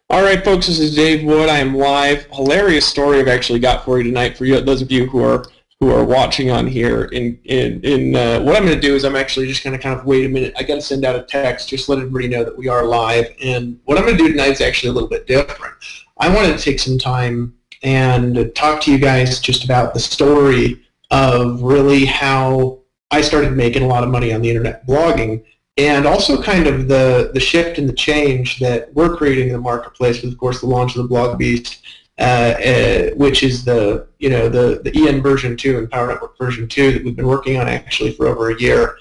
All right, folks, this is Dave Wood. I am live. Hilarious story I've actually got for you tonight. For you, those of you who are watching on here, what I'm going to do is I'm actually just going to kind of wait a minute. I got to send out a text, just let everybody know that we are live. And what I'm going to do tonight is actually a little bit different. I wanted to take some time and talk to you guys just about the story of really how I started making a lot of money on the internet blogging, and also kind of the shift and the change that we're creating in the marketplace with, of course, the launch of the Blog Beast, which is the EN version 2 and Power Network version 2 that we've been working on actually for over a year.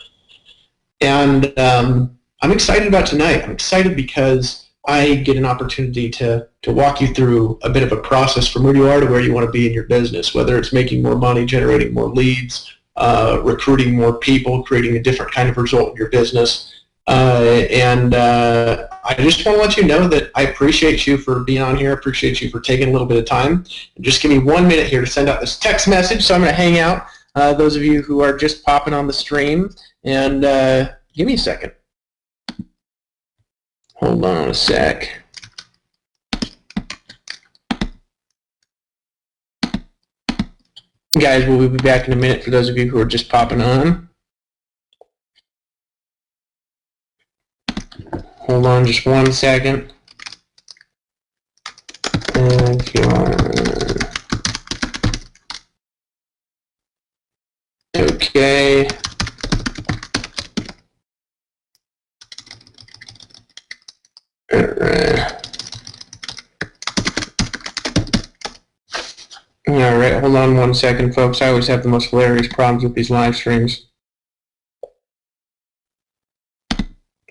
And I'm excited about tonight. I'm excited because I get an opportunity to walk you through a bit of a process from where you are to where you want to be in your business, whether it's making more money, generating more leads, recruiting more people, creating a different kind of result in your business. I just want to let you know that I appreciate you for being on here. I appreciate you for taking a little bit of time. And just give me 1 minute here to send out this text message. So I'm going to hang out, those of you who are just popping on the stream, and give me a second. Hold on a sec. Guys, we'll be back in a minute for those of you who are just popping on. Hold on just 1 second. Okay. All right, hold on 1 second, folks. I always have the most hilarious problems with these live streams.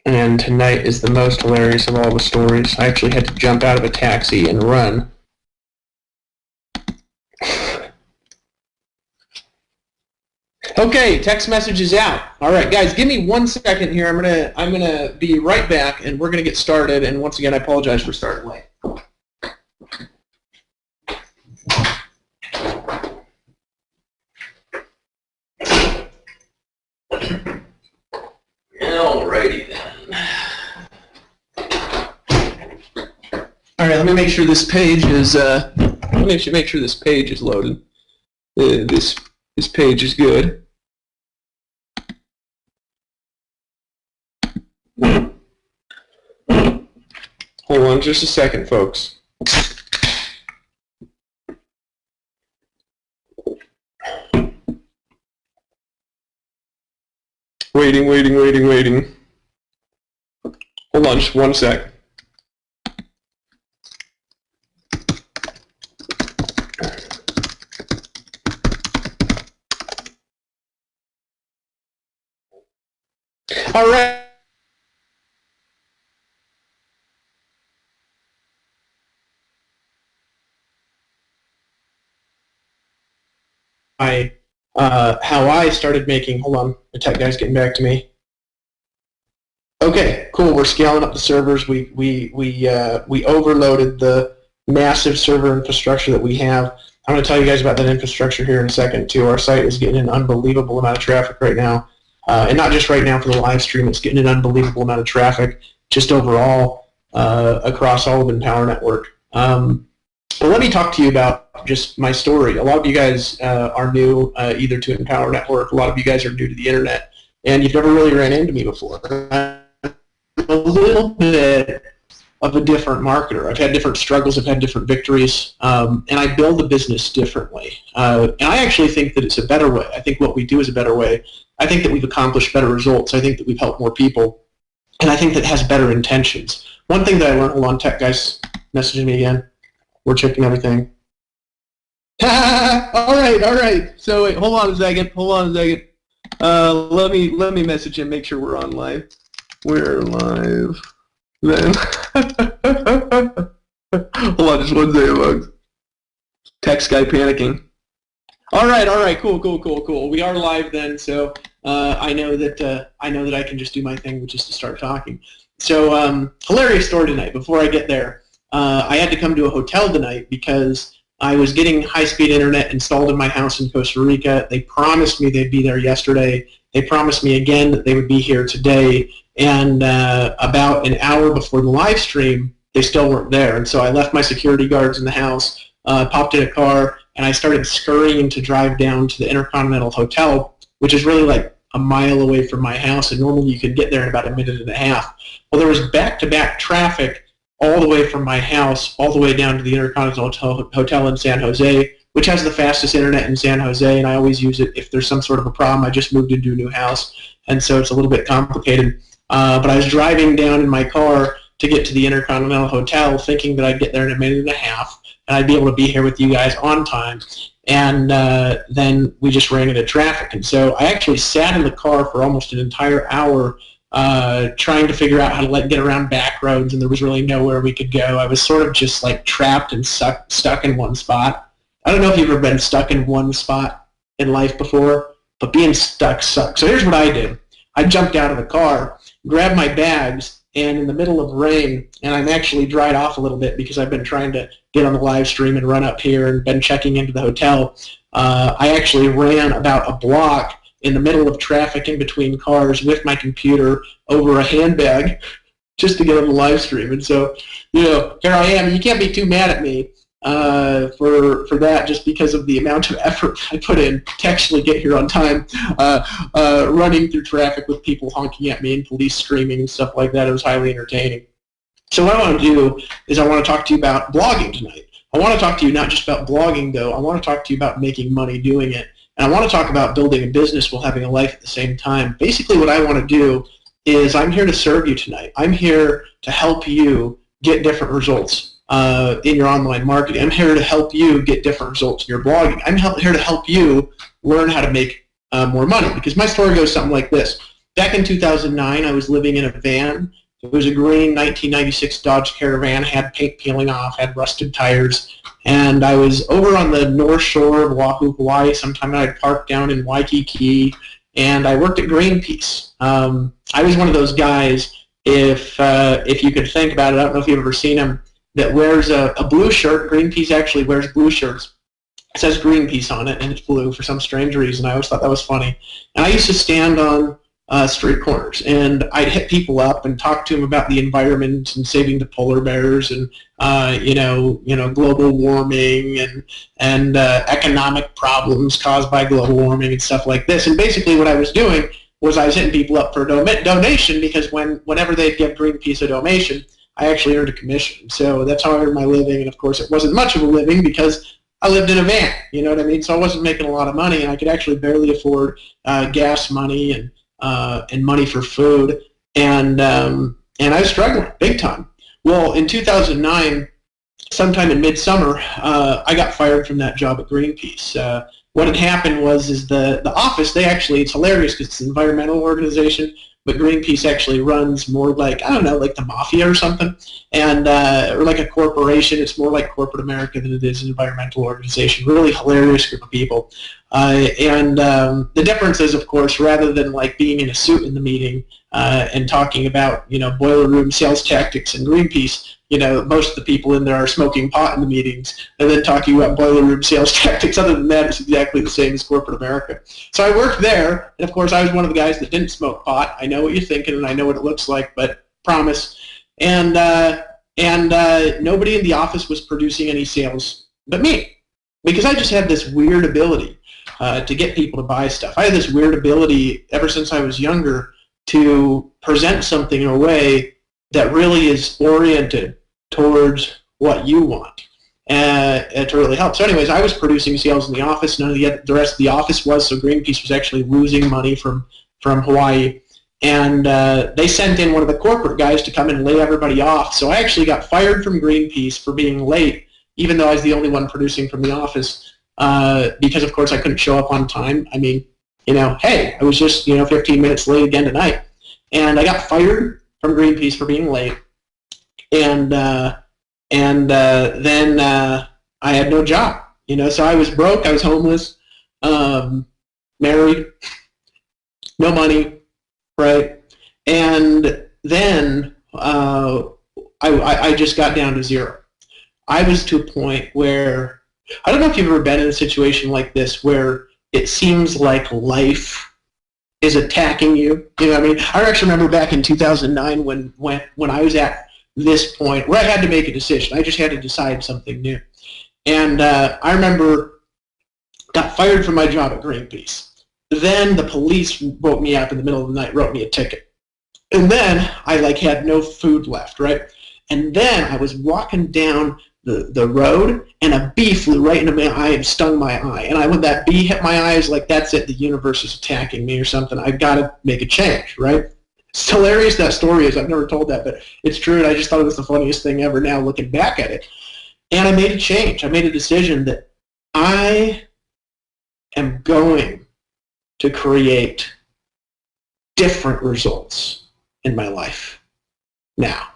And tonight is the most hilarious of all the stories. I actually had to jump out of a taxi and run. Okay, text message is out. All right, guys, give me 1 second here. I'm gonna be right back, and we're gonna get started. And once again, I apologize for starting late. Alrighty then. All right, let me make sure this page is. Make sure this page is loaded. This page is good. Hold on just a second, folks. Waiting. Hold on just 1 sec. All right. How I started making. Hold on, the tech guy's getting back to me. Okay, cool. We're scaling up the servers. We overloaded the massive server infrastructure that we have. I'm going to tell you guys about that infrastructure here in a second too. Our site is getting an unbelievable amount of traffic right now, and not just right now for the live stream. It's getting an unbelievable amount of traffic just overall across all of Empower Network. But let me talk to you about just my story. A lot of you guys are new either to Empower Network. A lot of you guys are new to the internet, and you've never really ran into me before. I'm a little bit of a different marketer. I've had different struggles. I've had different victories, and I build the business differently. And I actually think that it's a better way. I think what we do is a better way. I think that we've accomplished better results. I think that we've helped more people, and I think that it has better intentions. One thing that I learned, hold on, tech guys messaging me again. We're checking everything. all right. So wait, hold on a second. Let me message him. Make sure we're on live. We're live. Then. Hold on, just 1 second, folks. Text guy panicking. All right. Cool. We are live then. So I know that I can just do my thing, which is to start talking. So hilarious story tonight. Before I get there. I had to come to a hotel tonight because I was getting high-speed internet installed in my house in Costa Rica. They promised me they'd be there yesterday. They promised me again that they would be here today. And about an hour before the live stream, they still weren't there. And so I left my security guards in the house, popped in a car, and I started scurrying to drive down to the Intercontinental Hotel, which is really like a mile away from my house, and normally you could get there in about a minute and a half. Well, there was back-to-back traffic all the way from my house all the way down to the Intercontinental Hotel in San Jose, which has the fastest internet in San Jose, and I always use it if there's some sort of a problem. I just moved into a new house, and so it's a little bit complicated. But I was driving down in my car to get to the Intercontinental Hotel thinking that I'd get there in a minute and a half, and I'd be able to be here with you guys on time. And then we just ran into traffic. And so I actually sat in the car for almost an entire hour trying to figure out how to get around back roads, and there was really nowhere we could go. I was sort of just like trapped and stuck in one spot. I don't know if you've ever been stuck in one spot in life before, but being stuck sucks. So here's what I did. I jumped out of the car, grabbed my bags, and in the middle of rain, and I'm actually dried off a little bit because I've been trying to get on the live stream and run up here and been checking into the hotel. I actually ran about a block in the middle of traffic in between cars with my computer over a handbag just to get on the live stream. And so, here I am. You can't be too mad at me for that, just because of the amount of effort I put in to actually get here on time, running through traffic with people honking at me and police screaming and stuff like that. It was highly entertaining. So what I want to do is I want to talk to you about blogging tonight. I want to talk to you not just about blogging, though. I want to talk to you about making money doing it. And I want to talk about building a business while having a life at the same time. Basically what I want to do is I'm here to serve you tonight. I'm here to help you get different results in your online marketing. I'm here to help you get different results in your blogging. I'm here to help you learn how to make more money, because my story goes something like this. Back in 2009, I was living in a van. It was a green 1996 Dodge Caravan, had paint peeling off, had rusted tires, and I was over on the north shore of Oahu, Hawaii. Sometime I'd parked down in Waikiki, and I worked at Greenpeace. I was one of those guys, if you could think about it, I don't know if you've ever seen them, that wears a blue shirt. Greenpeace actually wears blue shirts. It says Greenpeace on it, and it's blue for some strange reason. I always thought that was funny. And I used to stand on street corners, and I'd hit people up and talk to them about the environment and saving the polar bears and global warming and economic problems caused by global warming and stuff like this. And basically what I was doing was I was hitting people up for a donation, because whenever they'd give Greenpeace a donation, I actually earned a commission. So that's how I earned my living, and of course it wasn't much of a living because I lived in a van, you know what I mean? So I wasn't making a lot of money, and I could actually barely afford gas money and money for food, and I was struggling big time. Well, in 2009, sometime in midsummer, I got fired from that job at Greenpeace. What had happened was the office, it's hilarious because it's an environmental organization, but Greenpeace actually runs more like, I don't know, like the mafia or something, and or like a corporation. It's more like corporate America than it is an environmental organization. Really hilarious group of people. The difference is, of course, rather than like being in a suit in the meeting and talking about, boiler room sales tactics and Greenpeace, most of the people in there are smoking pot in the meetings and then talking about boiler room sales tactics. Other than that, it's exactly the same as corporate America. So I worked there, and of course I was one of the guys that didn't smoke pot. I know what you're thinking, and I know what it looks like, but promise. And nobody in the office was producing any sales but me, because I just had this weird ability to get people to buy stuff. I had this weird ability ever since I was younger to present something in a way that really is oriented towards what you want to really help. So anyways, I was producing sales in the office. None of the rest of the office was, so Greenpeace was actually losing money from Hawaii. And they sent in one of the corporate guys to come and lay everybody off. So I actually got fired from Greenpeace for being late, even though I was the only one producing from the office, because of course I couldn't show up on time. I mean, hey, I was just 15 minutes late again tonight. And I got fired from Greenpeace for being late, and then I had no job, so I was broke, I was homeless, married, no money, right? And then I just got down to zero. I was to a point where, I don't know if you've ever been in a situation like this where it seems like life is attacking you. You know what I mean? I actually remember back in 2009 when I was at this point where I had to make a decision. I just had to decide something new. And I remember got fired from my job at Greenpeace. Then the police woke me up in the middle of the night, wrote me a ticket. And then I had no food left, right? And then I was walking down the road, and a bee flew right into my eye and stung my eye. And when that bee hit my eye, I was like, that's it, the universe is attacking me or something. I've got to make a change, right? It's hilarious that story is. I've never told that, but it's true, and I just thought it was the funniest thing ever now looking back at it. And I made a change. I made a decision that I am going to create different results in my life now.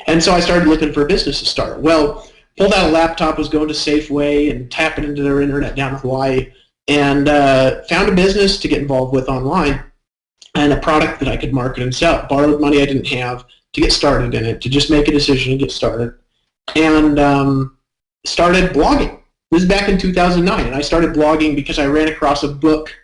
And so I started looking for a business to start. Well, pulled out a laptop, was going to Safeway and tapping into their internet down in Hawaii, and found a business to get involved with online and a product that I could market and sell. Borrowed money I didn't have to get started in it, to just make a decision and get started. And started blogging. This is back in 2009, and I started blogging because I ran across a book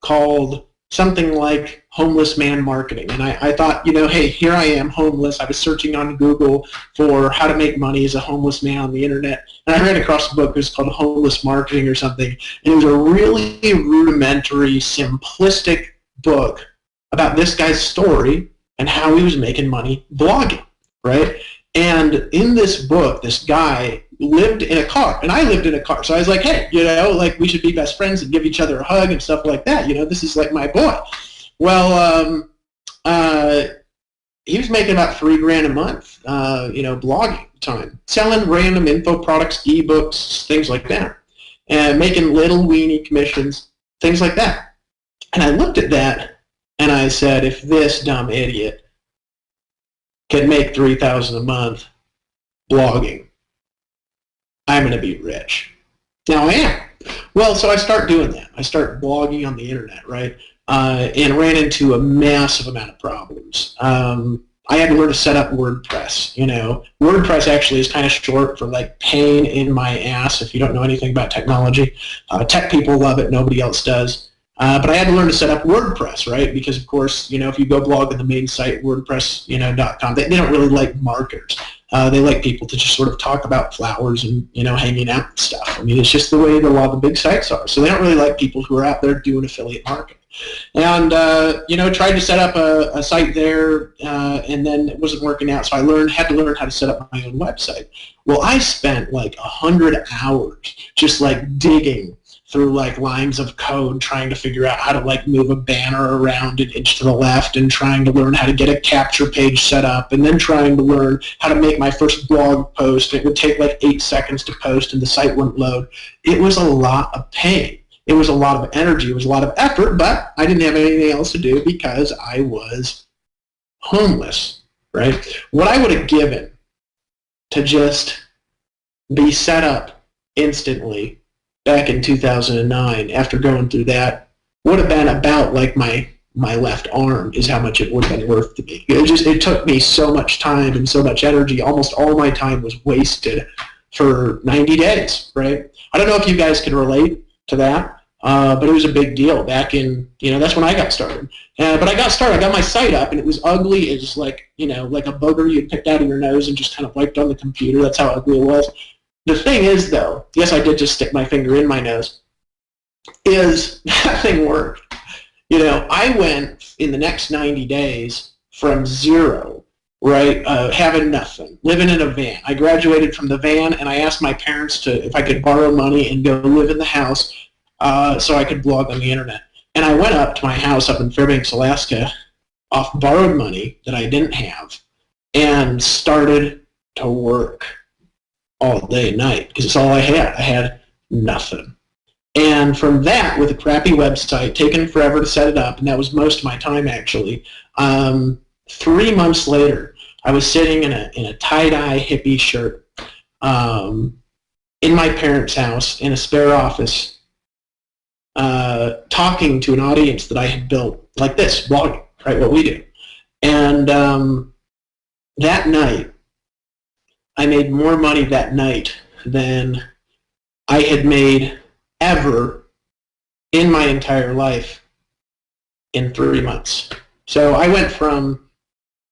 called something like Homeless Man Marketing. And I thought, hey, here I am, homeless. I was searching on Google for how to make money as a homeless man on the internet. And I ran across a book. It was called Homeless Marketing or something. And it was a really rudimentary, simplistic book about this guy's story and how he was making money blogging, right? And in this book, this guy lived in a car, and I lived in a car. So I was like, hey, we should be best friends and give each other a hug and stuff like that. This is like my boy. Well, he was making about $3,000 a month, blogging time, selling random info products, ebooks, things like that, and making little weeny commissions, things like that. And I looked at that, and I said, if this dumb idiot can make $3,000 a month blogging, I'm going to be rich. Now I am. Well, so I start doing that. I start blogging on the internet, right? And ran into a massive amount of problems. I had to learn to set up WordPress. WordPress actually is kind of short for pain in my ass if you don't know anything about technology. Tech people love it. Nobody else does. But I had to learn to set up WordPress, right? Because, of course, if you go blog on the main site, WordPress.com, they don't really like marketers. They like people to just sort of talk about flowers and, hanging out and stuff. I mean, it's just the way a lot of the big sites are. So they don't really like people who are out there doing affiliate marketing. And, tried to set up a site there, and then it wasn't working out. So I had to learn how to set up my own website. Well, I spent 100 hours just digging through lines of code, trying to figure out how to move a banner around an inch to the left, and trying to learn how to get a capture page set up, and then trying to learn how to make my first blog post. It would take 8 seconds to post, and the site wouldn't load. It was a lot of pain. It was a lot of energy. It was a lot of effort, but I didn't have anything else to do because I was homeless, right? What I would have given to just be set up instantly back in 2009 after going through that would have been about my left arm is how much it would have been worth to me. It took me so much time and so much energy. Almost all my time was wasted for 90 days, right? I don't know if you guys can relate to that, but it was a big deal back in, that's when I got started. But I got started, I got my site up, and it was ugly. It was like a booger you'd picked out of your nose and just kind of wiped on the computer. That's how ugly it was. The thing is, though, yes, I did just stick my finger in my nose, is that thing worked. I went in the next 90 days from zero, right, having nothing, living in a van. I graduated from the van, and I asked my parents if I could borrow money and go live in the house so I could blog on the internet. And I went up to my house up in Fairbanks, Alaska, off borrowed money that I didn't have, and started to work all day and night because it's all I had. I had nothing. And from that, with a crappy website, taking forever to set it up, and that was most of my time actually, 3 months later, I was sitting in a tie-dye hippie shirt in my parents' house in a spare office talking to an audience that I had built like this, blogging, right, what we do. And that night, I made more money that night than I had made ever in my entire life in 3 months. So I went from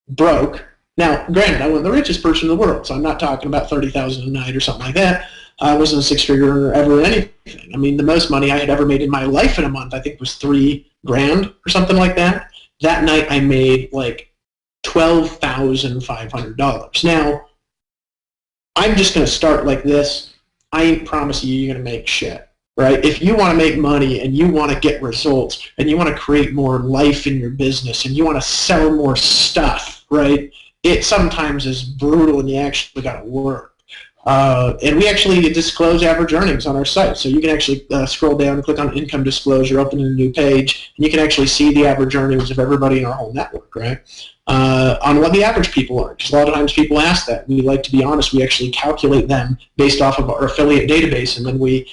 broke Now, granted, I wasn't the richest person in the world, so I'm not talking about 30,000 a night or something like that. I wasn't a six-figure earner ever in anything. I mean, the most money I had ever made in my life in a month, I think, was $3,000 or something like that. That night, I made like $12,500. Now, I'm just going to start like this. I ain't promising you're going to make shit, right? If you want to make money and you want to get results and you want to create more life in your business and you want to sell more stuff, right? It sometimes is brutal and you actually got to work. And we actually disclose average earnings on our site. So you can actually scroll down and click on income disclosure, open a new page, and you can actually see the average earnings of everybody in our whole network, right? On what the average people earn. Because a lot of times people ask that. We like to be honest. We actually calculate them based off of our affiliate database, and then we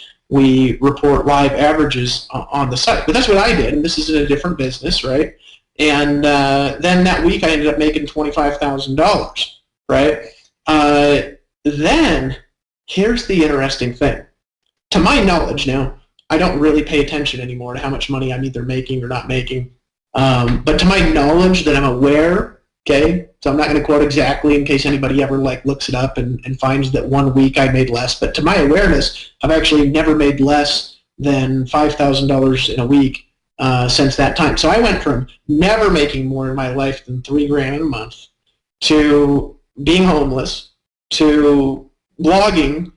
report live averages on the site. But that's what I did, and this is in a different business, right? And then that week I ended up making $25,000, right? Then, here's the interesting thing. To my knowledge now, I don't really pay attention anymore to how much money I'm either making or not making. But to my knowledge that I'm aware, okay, so I'm not going to quote exactly in case anybody ever like looks it up and finds that one week I made less. But to my awareness, I've actually never made less than $5,000 in a week since that time. So I went from never making more in my life than $3,000 in a month to being homeless, to blogging,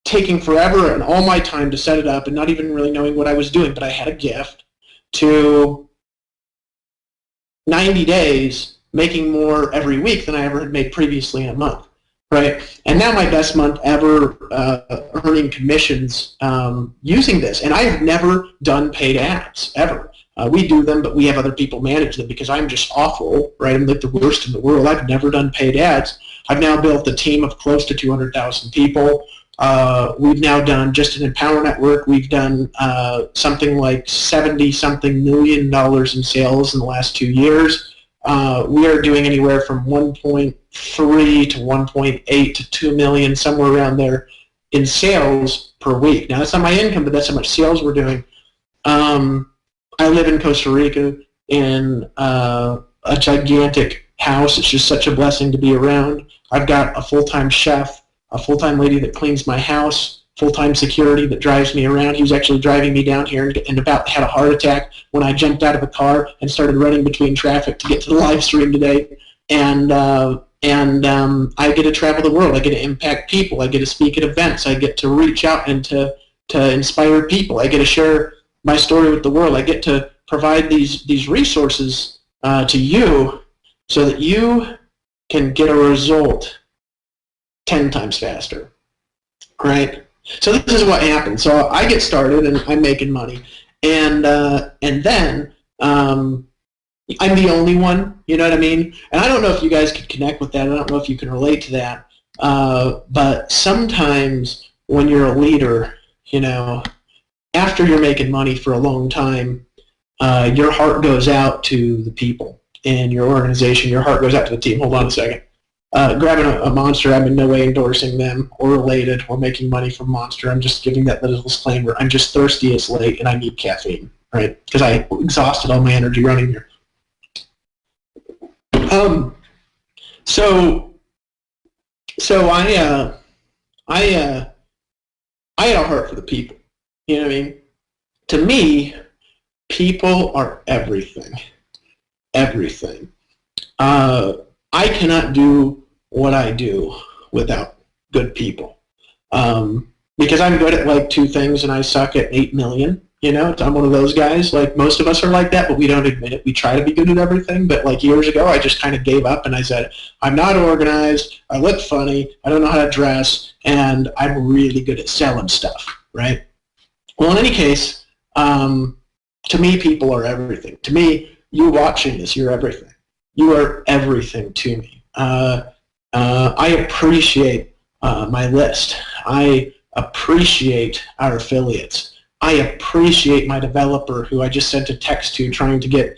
taking forever and all my time to set it up and not even really knowing what I was doing, but I had a gift, to 90 days making more every week than I ever had made previously in a month, right? And now my best month ever earning commissions using this. And I've never done paid ads, ever. We do them, but we have other people manage them because I'm just awful, right? I'm like the worst in the world. I've never done paid ads. I've now built a team of close to 200,000 people. We've now done, just in Empower Network, we've done something like $70-something million in sales in the last 2 years. We are doing anywhere from 1.3 to 1.8 to 2 million, somewhere around there, in sales per week. Now, that's not my income, but that's how much sales we're doing. I live in Costa Rica in a gigantic house. It's just such a blessing to be around. I've got a full-time chef, a full-time lady that cleans my house, full-time security that drives me around. He was actually driving me down here and about had a heart attack when I jumped out of the car and started running between traffic to get to the live stream today. And I get to travel the world. I get to impact people. I get to speak at events. I get to reach out and to inspire people. I get to share my story with the world. I get to provide these resources to you so that you can get a result 10 times faster, right? So this is what happens. So I get started and I'm making money, and then I'm the only one. You know what I mean? And I don't know if you guys could connect with that. I don't know if you can relate to that. But sometimes when you're a leader, you know, after you're making money for a long time, your heart goes out to the people in your organization. Your heart goes out to the team. Hold on a second. Grabbing a Monster, I'm in no way endorsing them or related or making money from Monster. I'm just giving that little disclaimer. I'm just thirsty, it's late, and I need caffeine, right? Because I exhausted all my energy running here. So I had a heart for the people. You know what I mean? To me, people are everything. Everything. I cannot do what I do without good people. Because I'm good at like 2 things and I suck at 8 million. You know, I'm one of those guys. Like most of us are like that, but we don't admit it. We try to be good at everything. But like years ago, I just kind of gave up and I said, I'm not organized, I look funny, I don't know how to dress, and I'm really good at selling stuff, right? Well, in any case, to me, people are everything. To me, you watching this, you're everything. You are everything to me. I appreciate my list. I appreciate our affiliates. I appreciate my developer who I just sent a text to trying to get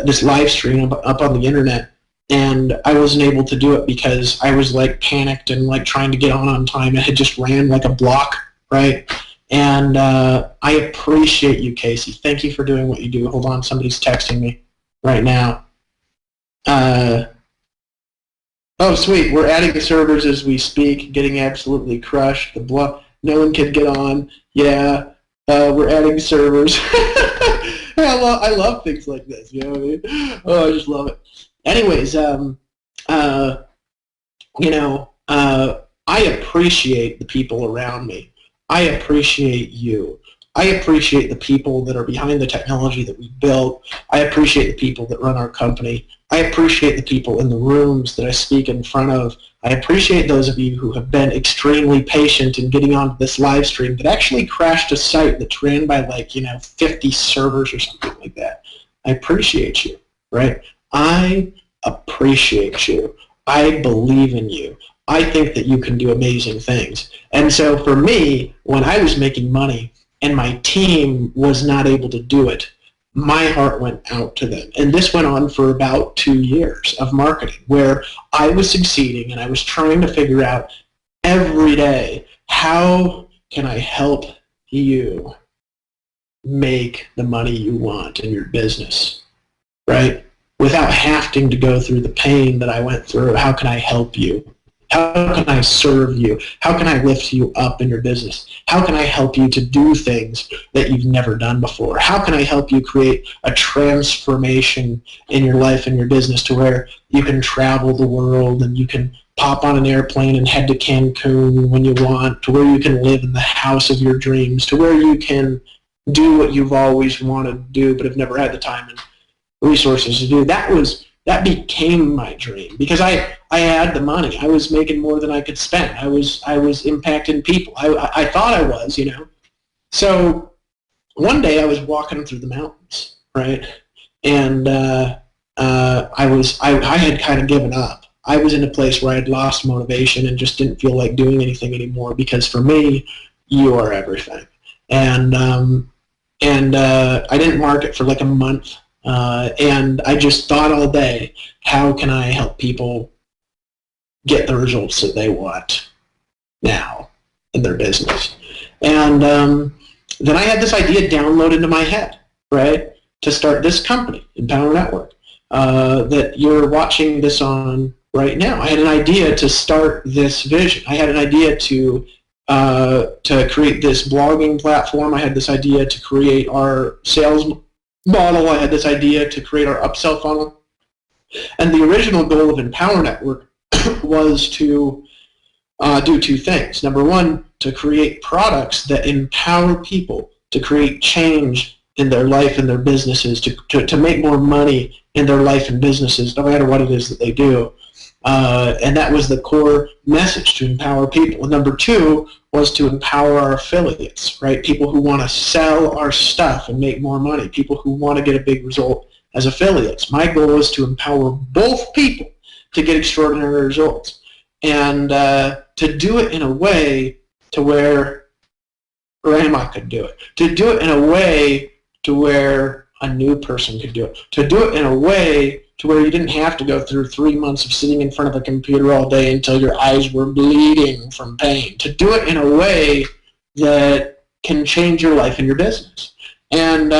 this live stream up on the internet, and I wasn't able to do it because I was like panicked and like trying to get on time. It had just ran like a block, right? And I appreciate you, Casey. Thank you for doing what you do. Hold on, somebody's texting me right now. Oh, sweet. We're adding the servers as we speak, getting absolutely crushed. No one can get on. Yeah, we're adding servers. I love things like this. You know what I mean? Oh, I just love it. Anyways, I appreciate the people around me. I appreciate you. I appreciate the people that are behind the technology that we built. I appreciate the people that run our company. I appreciate the people in the rooms that I speak in front of. I appreciate those of you who have been extremely patient in getting onto this live stream that actually crashed a site that's ran by 50 servers or something like that. I appreciate you, right? I appreciate you. I believe in you. I think that you can do amazing things. And so for me, when I was making money and my team was not able to do it, my heart went out to them. And this went on for about 2 years of marketing where I was succeeding and I was trying to figure out every day, how can I help you make the money you want in your business, right? Without having to go through the pain that I went through. How can I help you? How can I serve you? How can I lift you up in your business? How can I help you to do things that you've never done before? How can I help you create a transformation in your life and your business to where you can travel the world and you can pop on an airplane and head to Cancun when you want, to where you can live in the house of your dreams, to where you can do what you've always wanted to do but have never had the time and resources to do. That became my dream because I had the money. I was making more than I could spend. I was impacting people. I thought I was, So one day I was walking through the mountains, right? And I had kind of given up. I was in a place where I had lost motivation and just didn't feel like doing anything anymore because for me, you are everything. And I didn't market for like a month. And I just thought all day, how can I help people get the results that they want now in their business? And then I had this idea download into my head, right, to start this company, Empower Network, that you're watching this on right now. I had an idea to start this vision. I had an idea to create this blogging platform. I had this idea to create our sales model. I had this idea to create our upsell funnel. And the original goal of Empower Network was to do two things. Number one, to create products that empower people to create change in their life and their businesses, to make more money in their life and businesses, no matter what it is that they do. And that was the core message, to empower people. And number two was to empower our affiliates, right? People who want to sell our stuff and make more money, people who want to get a big result as affiliates. My goal was to empower both people to get extraordinary results and to do it in a way to where grandma could do it, to do it in a way to where a new person could do it, to do it in a way to where you didn't have to go through 3 months of sitting in front of a computer all day until your eyes were bleeding from pain, to do it in a way that can change your life and your business. And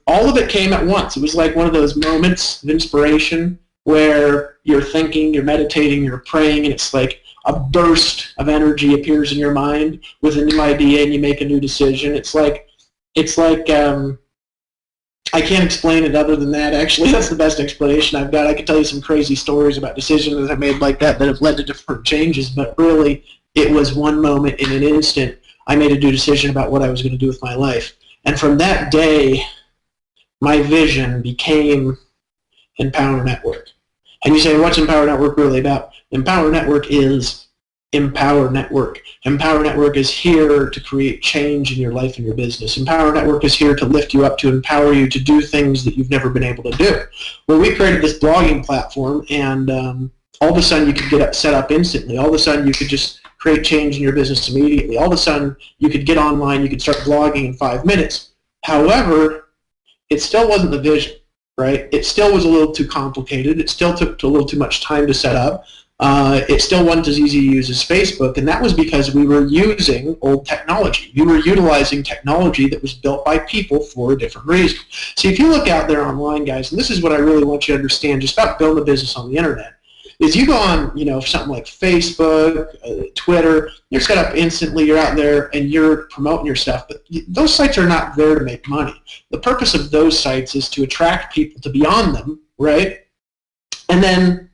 all of it came at once. It was like one of those moments of inspiration where you're thinking, you're meditating, you're praying, and it's like a burst of energy appears in your mind with a new idea and you make a new decision. It's like I can't explain it other than that. Actually, that's the best explanation I've got. I could tell you some crazy stories about decisions that I made like that have led to different changes, but really it was one moment in an instant I made a new decision about what I was going to do with my life. And from that day, my vision became Empower Network. And you say, what's Empower Network really about? Empower Network is Empower Network. Empower Network is here to create change in your life and your business. Empower Network is here to lift you up, to empower you to do things that you've never been able to do. Well, we created this blogging platform, and all of a sudden you could get set up instantly. All of a sudden you could just create change in your business immediately. All of a sudden you could get online, you could start blogging in 5 minutes. However, it still wasn't the vision, right? It still was a little too complicated. It still took a little too much time to set up. It still wasn't as easy to use as Facebook, and that was because we were using old technology. We were utilizing technology that was built by people for a different reason. See, if you look out there online, guys, and this is what I really want you to understand just about building a business on the internet, is you go on, something like Facebook, Twitter, you're set up instantly, you're out there and you're promoting your stuff, but those sites are not there to make money. The purpose of those sites is to attract people to be on them, right? And then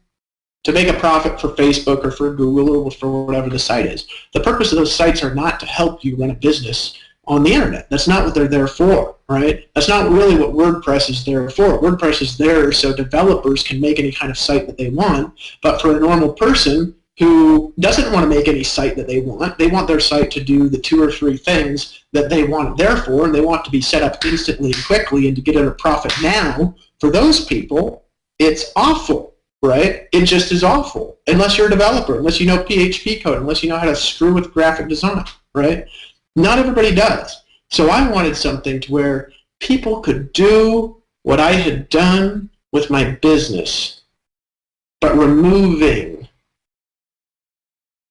to make a profit for Facebook or for Google or for whatever the site is. The purpose of those sites are not to help you run a business on the internet. That's not what they're there for, right? That's not really what WordPress is there for. WordPress is there so developers can make any kind of site that they want, but for a normal person who doesn't want to make any site that they want their site to do the 2 or 3 things that they want it there for, and they want to be set up instantly and quickly and to get at a profit now. For those people, it's awful, right? It just is awful, unless you're a developer, unless you know PHP code, unless you know how to screw with graphic design, right? Not everybody does. So I wanted something to where people could do what I had done with my business, but removing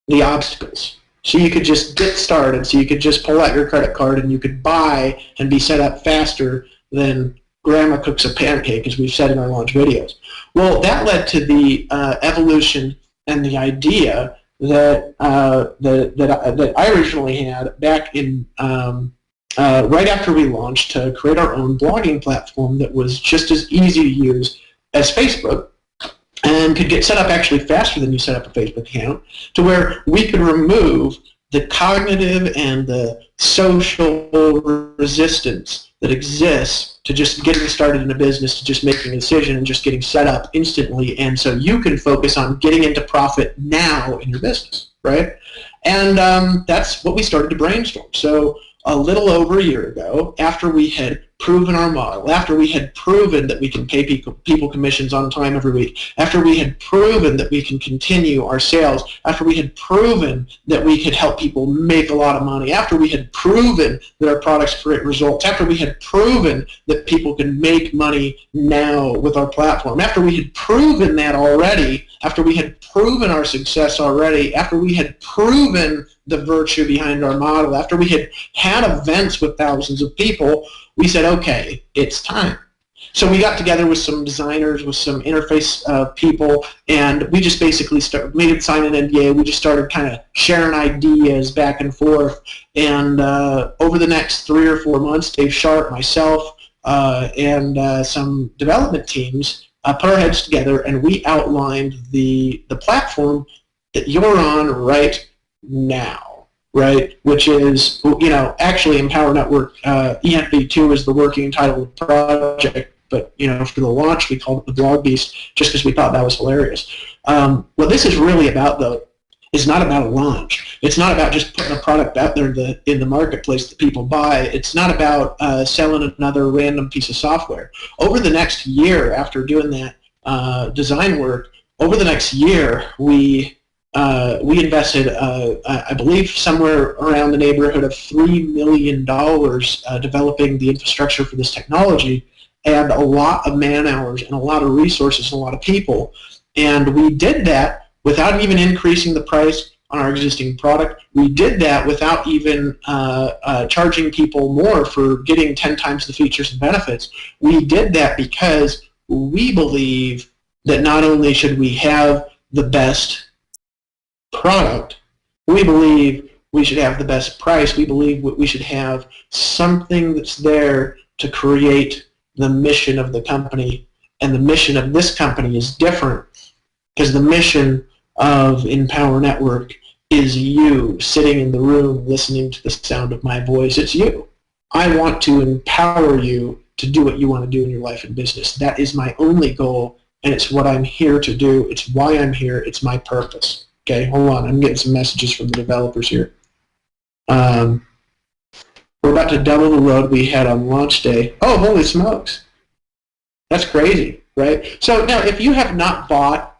the obstacles. So you could just get started, so you could just pull out your credit card and you could buy and be set up faster than grandma cooks a pancake, as we've said in our launch videos. Well, that led to the evolution and the idea that that I originally had back in right after we launched, to create our own blogging platform that was just as easy to use as Facebook and could get set up actually faster than you set up a Facebook account, to where we could remove the cognitive and the social resistance that exists to just getting started in a business, to just making a decision and just getting set up instantly, and so you can focus on getting into profit now in your business, right? And that's what we started to brainstorm. So a little over a year ago, after we had proven our model, after we had proven that we can pay people commissions on time every week, after we had proven that we can continue our sales, after we had proven that we could help people make a lot of money, after we had proven that our products create results, after we had proven that people can make money now with our platform, after we had proven that already, after we had proven our success already, after we had proven the virtue behind our model, after we had had events with thousands of people, we said, okay, it's time. So we got together with some designers, with some interface people, and we just basically made it sign an NDA. We just started kind of sharing ideas back and forth. And over the next 3 or 4 months, Dave Sharp, myself, and some development teams put our heads together, and we outlined the platform that you're on right now, right? Which is, actually Empower Network, ENV2 is the working title of the project, but, for the launch we called it the Blog Beast just because we thought that was hilarious. What this is really about, though, is not about a launch. It's not about just putting a product out there in the marketplace that people buy. It's not about selling another random piece of software. Over the next year, after doing that design work, over the next year, we invested, I believe, somewhere around the neighborhood of $3 million developing the infrastructure for this technology, and a lot of man hours and a lot of resources and a lot of people. And we did that without even increasing the price on our existing product. We did that without even charging people more for getting 10 times the features and benefits. We did that because we believe that not only should we have the best product, we believe we should have the best price. We believe we should have something that's there to create the mission of the company, and the mission of this company is different because the mission of Empower Network is you sitting in the room listening to the sound of my voice. It's you. I want to empower you to do what you want to do in your life and business. That is my only goal, and it's what I'm here to do. It's why I'm here. It's my purpose. Okay, hold on. I'm getting some messages from the developers here. We're about to double the load we had on launch day. Oh, holy smokes. That's crazy, right? So now, if you have not bought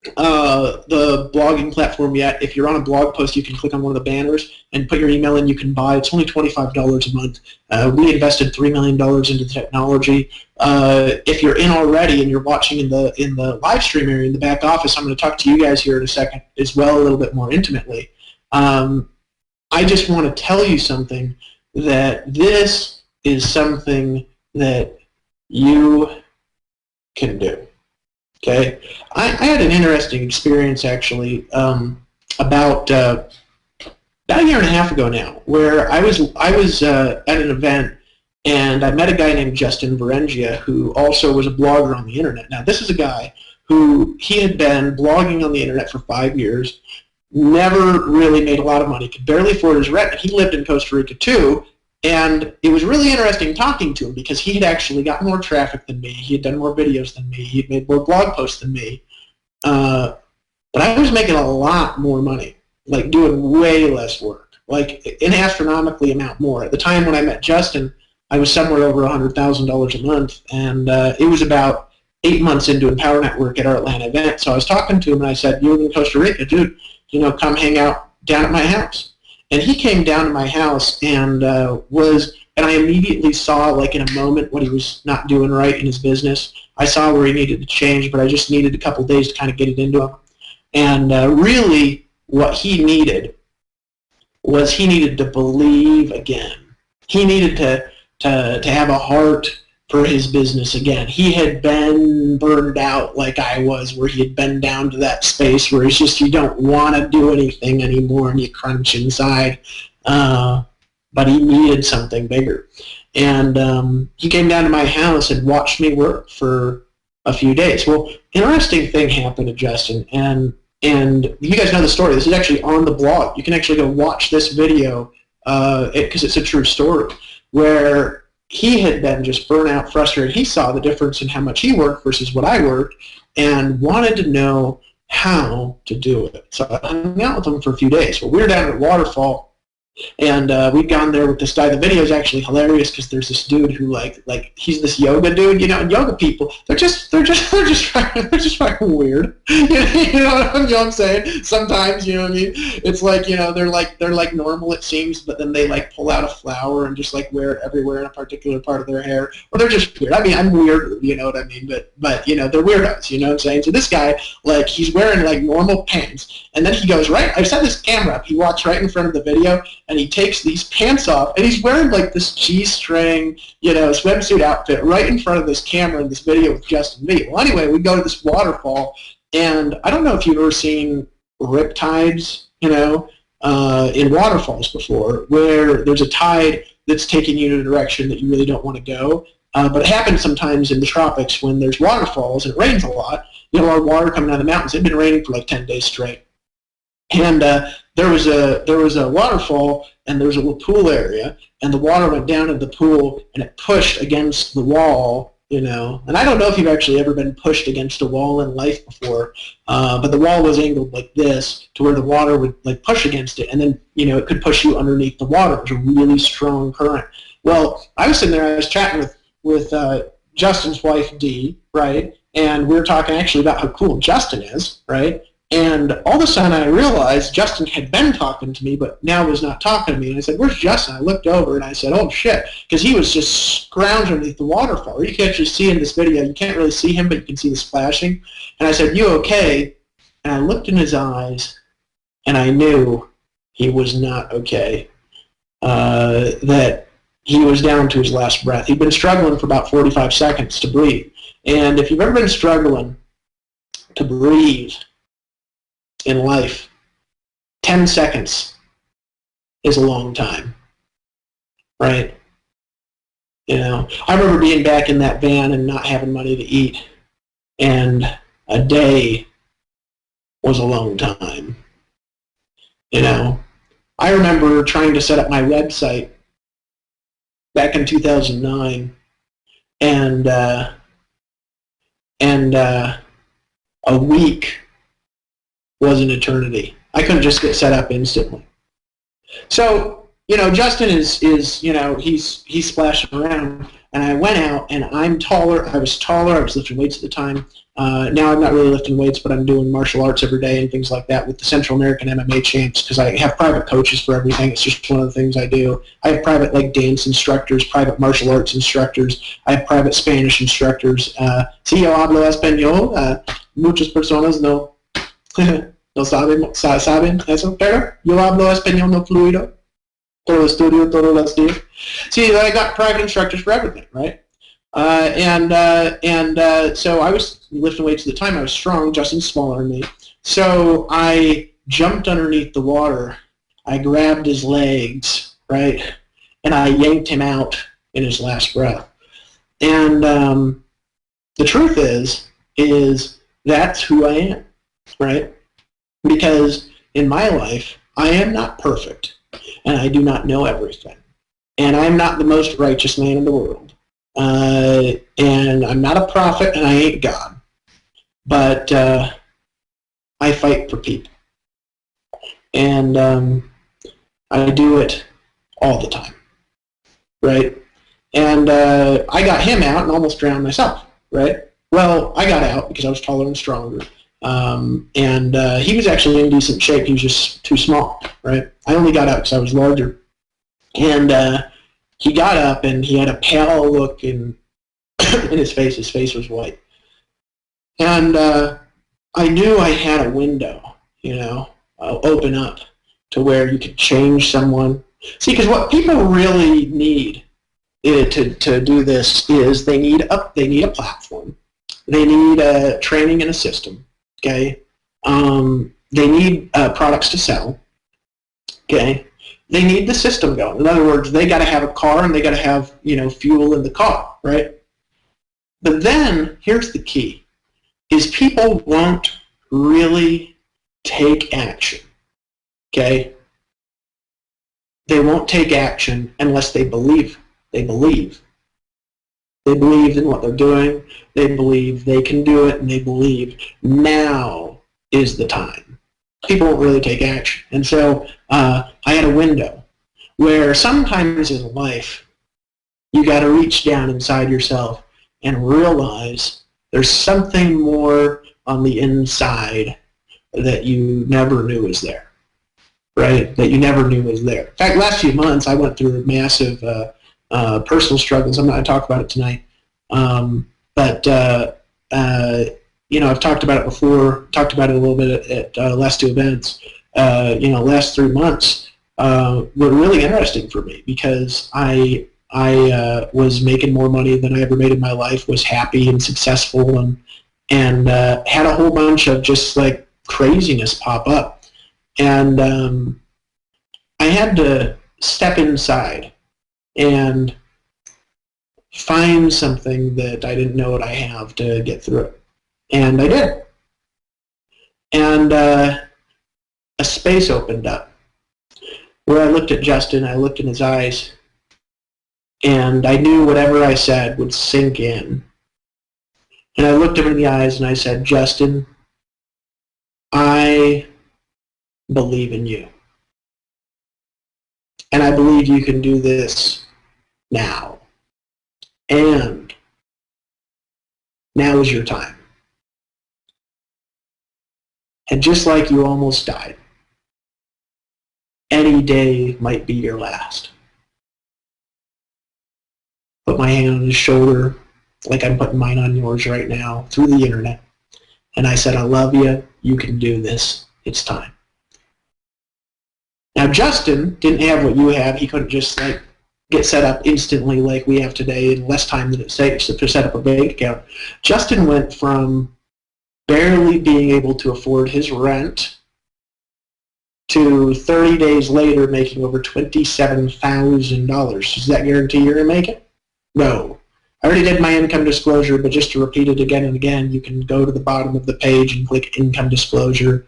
the blogging platform yet, if you're on a blog post, you can click on one of the banners and put your email in. You can buy. It's only $25 a month. We invested $3 million into the technology. If you're in already and you're watching in the live stream area in the back office, I'm going to talk to you guys here in a second as well, a little bit more intimately. I just want to tell you something, that this is something that you can do. Okay, I had an interesting experience actually about a year and a half ago now, where I was at an event and I met a guy named Justin Varengia who also was a blogger on the internet. Now this is a guy who he had been blogging on the internet for 5 years, never really made a lot of money, could barely afford his rent. He lived in Costa Rica too, and it was really interesting talking to him because he had actually got more traffic than me. He had done more videos than me. He had made more blog posts than me. But I was making a lot more money, like doing way less work, like an astronomically amount more. At the time when I met Justin, I was somewhere over $100,000 a month, and it was about 8 months into doing Power Network at our Atlanta event. So I was talking to him, and I said, "You live in Costa Rica, dude, come hang out down at my house." And he came down to my house and and I immediately saw, like in a moment, what he was not doing right in his business. I saw where he needed to change, but I just needed a couple days to kind of get it into him. And really, what he needed was he needed to believe again. He needed to have a heart for his business again. He had been burned out like I was, where he had been down to that space where it's just you don't want to do anything anymore and you crunch inside. But he needed something bigger. And he came down to my house and watched me work for a few days. Well, interesting thing happened to Justin, and you guys know the story. This is actually on the blog. You can actually go watch this video because it's a true story, where he had been just burnt out, frustrated. He saw the difference in how much he worked versus what I worked and wanted to know how to do it. So I hung out with him for a few days. Well, we were down at Waterfall, and we'd gone there with this guy. The video is actually hilarious because there's this dude who like he's this yoga dude, and yoga people, they're just fucking weird. You know what I'm saying? Sometimes, you know what I mean? It's like, they're like normal, it seems, but then they like pull out a flower and just like wear it everywhere in a particular part of their hair. Or they're just weird. I mean, I'm weird, you know what I mean? But they're weirdos, you know what I'm saying? So this guy, like, he's wearing like normal pants, and then he goes right. I set this camera up. He walks right in front of the video, and he takes these pants off, and he's wearing like this G-string, swimsuit outfit right in front of this camera in this video with Justin V. Well, anyway, we go to this waterfall, and I don't know if you've ever seen riptides, in waterfalls before, where there's a tide that's taking you in a direction that you really don't want to go. But it happens sometimes in the tropics when there's waterfalls and it rains a lot. A lot of water coming out of the mountains. It's been raining for like 10 days straight. And there was a waterfall, and there was a little pool area, and the water went down in the pool, and it pushed against the wall, And I don't know if you've actually ever been pushed against a wall in life before, but the wall was angled like this to where the water would like push against it, and then it could push you underneath the water. It was a really strong current. Well, I was sitting there, I was chatting with Justin's wife, Dee, right? And we were talking actually about how cool Justin is, right? And all of a sudden I realized Justin had been talking to me, but now was not talking to me. And I said, "Where's Justin?" I looked over and I said, "Oh, shit," because he was just scrounging underneath the waterfall. You can actually see in this video, you can't really see him, but you can see the splashing. And I said, "You okay?" And I looked in his eyes, and I knew he was not okay, that he was down to his last breath. He'd been struggling for about 45 seconds to breathe. And if you've ever been struggling to breathe in life, 10 seconds is a long time, right? I remember being back in that van and not having money to eat, and a day was a long time. I remember trying to set up my website back in 2009, and a week was an eternity. I couldn't just get set up instantly. So, Justin is he's splashing around, and I went out, and I'm taller. I was taller. I was lifting weights at the time. Now I'm not really lifting weights, but I'm doing martial arts every day and things like that with the Central American MMA champs, because I have private coaches for everything. It's just one of the things I do. I have private dance instructors, private martial arts instructors. I have private Spanish instructors. Si yo hablo español, muchas personas no no saben eso, pero yo hablo español no fluido. Todo estudio todos los días. See, I got private instructors for everything, right? So I was lifting weights at the time. I was strong. Justin's smaller than me. So I jumped underneath the water. I grabbed his legs, right, and I yanked him out in his last breath. And the truth is that's who I am, right? Because in my life, I am not perfect, and I do not know everything. And I'm not the most righteous man in the world. And I'm not a prophet, and I ain't God. But I fight for people. And I do it all the time, right? And I got him out and almost drowned myself, right? Well, I got out because I was taller and stronger. And he was actually in decent shape. He was just too small, right? I only got out because I was larger. And he got up, and he had a pale look in his face. His face was white. And I knew I had a window, open up to where you could change someone. See, because what people really need to do this is they need a platform. They need training and a system. Okay, they need products to sell. Okay, they need the system going. In other words, they got to have a car, and they got to have fuel in the car, right? But then here's the key: is people won't really take action. Okay, they won't take action unless they believe. They believe. They believe in what they're doing. They believe they can do it, and they believe now is the time. People won't really take action. And so I had a window where sometimes in life you got to reach down inside yourself and realize there's something more on the inside that you never knew was there, right? That you never knew was there. In fact, last few months I went through massive personal struggles. I'm not going to talk about it tonight. I've talked about it before, talked about it a little bit at last two events. Last 3 months were really interesting for me because I was making more money than I ever made in my life, was happy and successful, and had a whole bunch of just like craziness pop up. And I had to step inside and find something that I didn't know what I have to get through it. And I did. And a space opened up where I looked at Justin, I looked in his eyes, and I knew whatever I said would sink in. And I looked him in the eyes and I said, Justin, I believe in you. And I believe you can do this now. And now is your time. And just like you almost died, any day might be your last. Put my hand on his shoulder like I'm putting mine on yours right now through the internet. And I said, I love you. You can do this. It's time. Now, Justin didn't have what you have. He couldn't just get set up instantly like we have today in less time than it takes to set up a bank account. Justin went from barely being able to afford his rent to 30 days later making over $27,000. Does that guarantee you're going to make it? No. I already did my income disclosure, but just to repeat it again and again, you can go to the bottom of the page and click income disclosure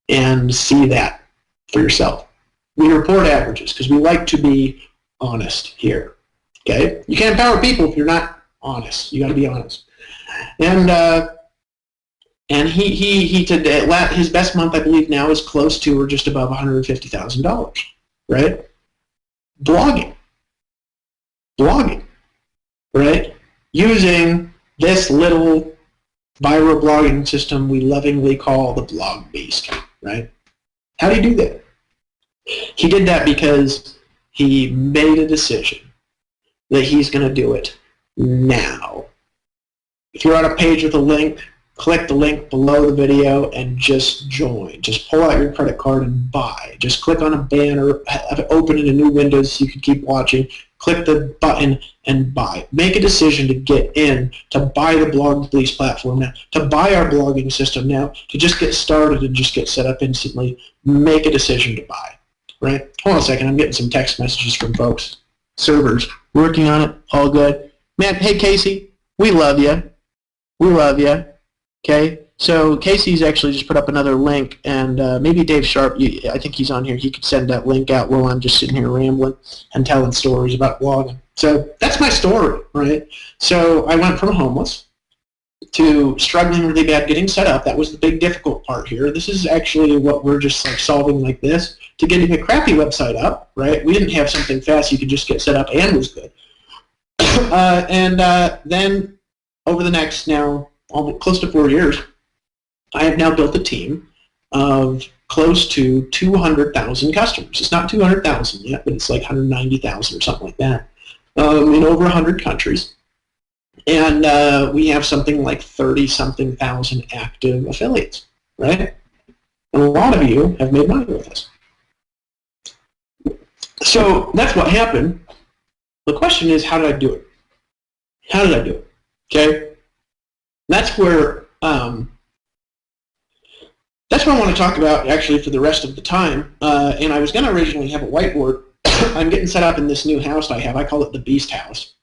and see that for yourself. We report averages because we like to be honest here. Okay? You can't empower people if you're not honest. You got to be honest. And he did his best month, I believe, now is close to or just above $150,000. Right? Blogging, right? Using this little viral blogging system we lovingly call the Blog Beast, right? How do you do that? He did that because he made a decision that he's going to do it now. If you're on a page with a link, click the link below the video and just join. Just pull out your credit card and buy. Just click on a banner, have it open in a new window so you can keep watching. Click the button and buy. Make a decision to get in, to buy the Blog Police platform now, to buy our blogging system now, to just get started and just get set up instantly. Make a decision to buy, right? Hold on a second. I'm getting some text messages from folks. Servers, working on it, all good. Man, hey, Casey, we love you. We love you. Okay, so Casey's actually just put up another link, and maybe Dave Sharp, I think he's on here, he could send that link out while I'm just sitting here rambling and telling stories about blogging. So that's my story, right? So I went from homeless to struggling really bad getting set up. That was the big difficult part here. This is actually what we're just like solving like this, to getting a crappy website up, right? We didn't have something fast you could just get set up and was good. Then over the next now, close to 4 years, I have now built a team of close to 200,000 customers. It's not 200,000 yet, but it's like 190,000 or something like that, in over 100 countries. And we have something like 30-something thousand active affiliates, right? And a lot of you have made money with us. So that's what happened. The question is, how did I do it? How did I do it? Okay? That's where I want to talk about actually for the rest of the time. And I was going to originally have a whiteboard. I'm getting set up in this new house I have. I call it the Beast House.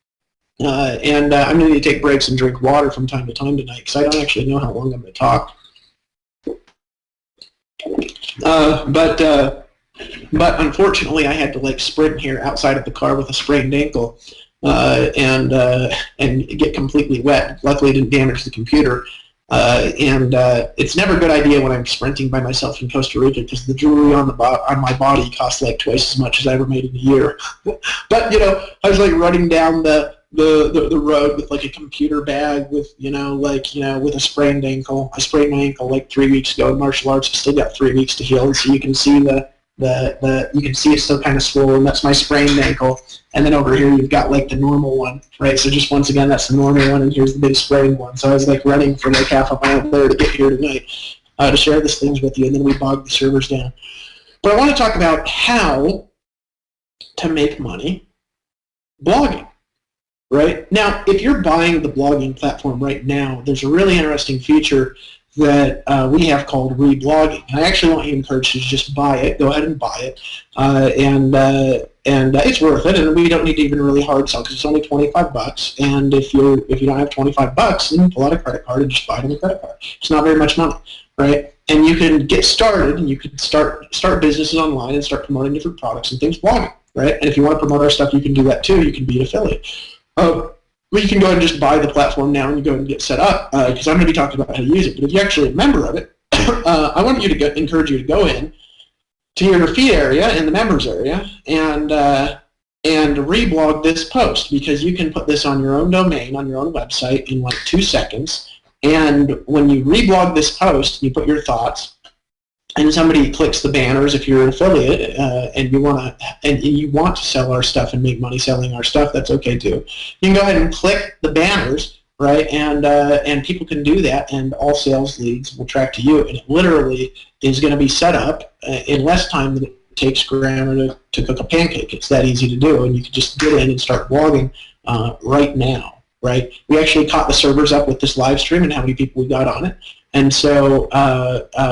I'm going to need to take breaks and drink water from time to time tonight because I don't actually know how long I'm going to talk. But unfortunately, I had to like sprint here outside of the car with a sprained ankle and get completely wet. Luckily, I didn't damage the computer. It's never a good idea when I'm sprinting by myself in Costa Rica because the jewelry on my body costs like twice as much as I ever made in a year. But I was like running down the road with like a computer bag with with a sprained ankle. I sprained my ankle like 3 weeks ago in martial arts. I still got 3 weeks to heal, and so you can see you can see it's still kind of swollen. That's my sprained ankle. And then over here you've got like the normal one, right? So just once again, that's the normal one, and here's the big sprained one. So I was like running for like half a mile there to get here tonight to share these things with you, and then we bogged the servers down. But I want to talk about how to make money blogging, right? Now, if you're buying the blogging platform right now, there's a really interesting feature that we have called reblogging. And I actually want you to encourage you to just buy it. Go ahead and buy it. It's worth it, and we don't need to even really hard sell because it's only $25. And if you don't have $25, then pull out a credit card and just buy it on a credit card. It's not very much money, right? And you can get started, and you can start businesses online and start promoting different products and things blogging, right? And if you want to promote our stuff, you can do that too. You can be an affiliate. Well, you can go ahead and just buy the platform now and you go and get set up because I'm going to be talking about how to use it. But if you're actually a member of it, I want you to encourage you to go in to your feed area in the members area and reblog this post, because you can put this on your own domain, on your own website in like 2 seconds. And when you reblog this post, you put your thoughts, and somebody clicks the banners. If you're an affiliate and you want to sell our stuff and make money selling our stuff, that's okay too. You can go ahead and click the banners, right? And people can do that, and all sales leads will track to you. And it literally is going to be set up in less time than it takes Grammar to cook a pancake. It's that easy to do, and you can just get in and start blogging right now, right? We actually caught the servers up with this live stream and how many people we got on it. And so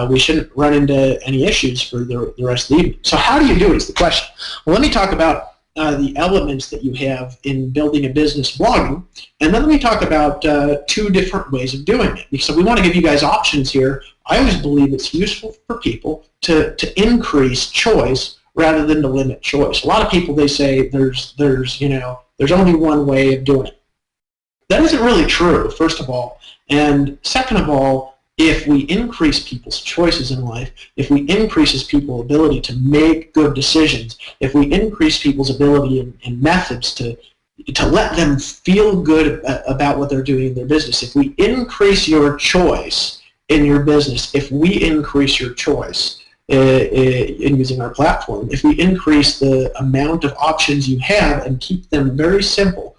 we shouldn't run into any issues for the rest of the evening. So how do you do it is the question. Well, let me talk about the elements that you have in building a business blogging, and then let me talk about 2 different ways of doing it. Because we want to give you guys options here. I always believe it's useful for people to increase choice rather than to limit choice. A lot of people, they say there's only one way of doing it. That isn't really true, first of all. And second of all, if we increase people's choices in life, if we increase people's ability to make good decisions, if we increase people's ability and methods to let them feel good about what they're doing in their business, if we increase your choice in your business, if we increase your choice in using our platform, if we increase the amount of options you have and keep them very simple,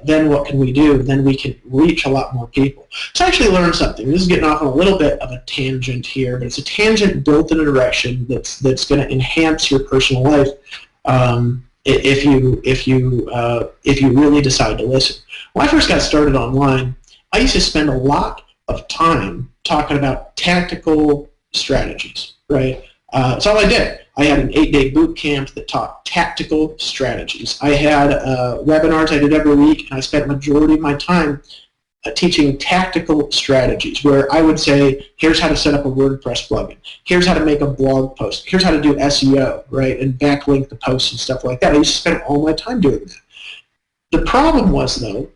then what can we do? Then we can reach a lot more people. So I actually learned something. This is getting off on a little bit of a tangent here, but it's a tangent built in a direction that's going to enhance your personal life if you really decide to listen. When I first got started online, I used to spend a lot of time talking about tactical strategies, right? That's all I did. I had an 8-day boot camp that taught tactical strategies. I had webinars I did every week, and I spent the majority of my time teaching tactical strategies, where I would say, here's how to set up a WordPress plugin. Here's how to make a blog post. Here's how to do SEO, right, and backlink the posts and stuff like that. I used to spend all my time doing that. The problem was, though,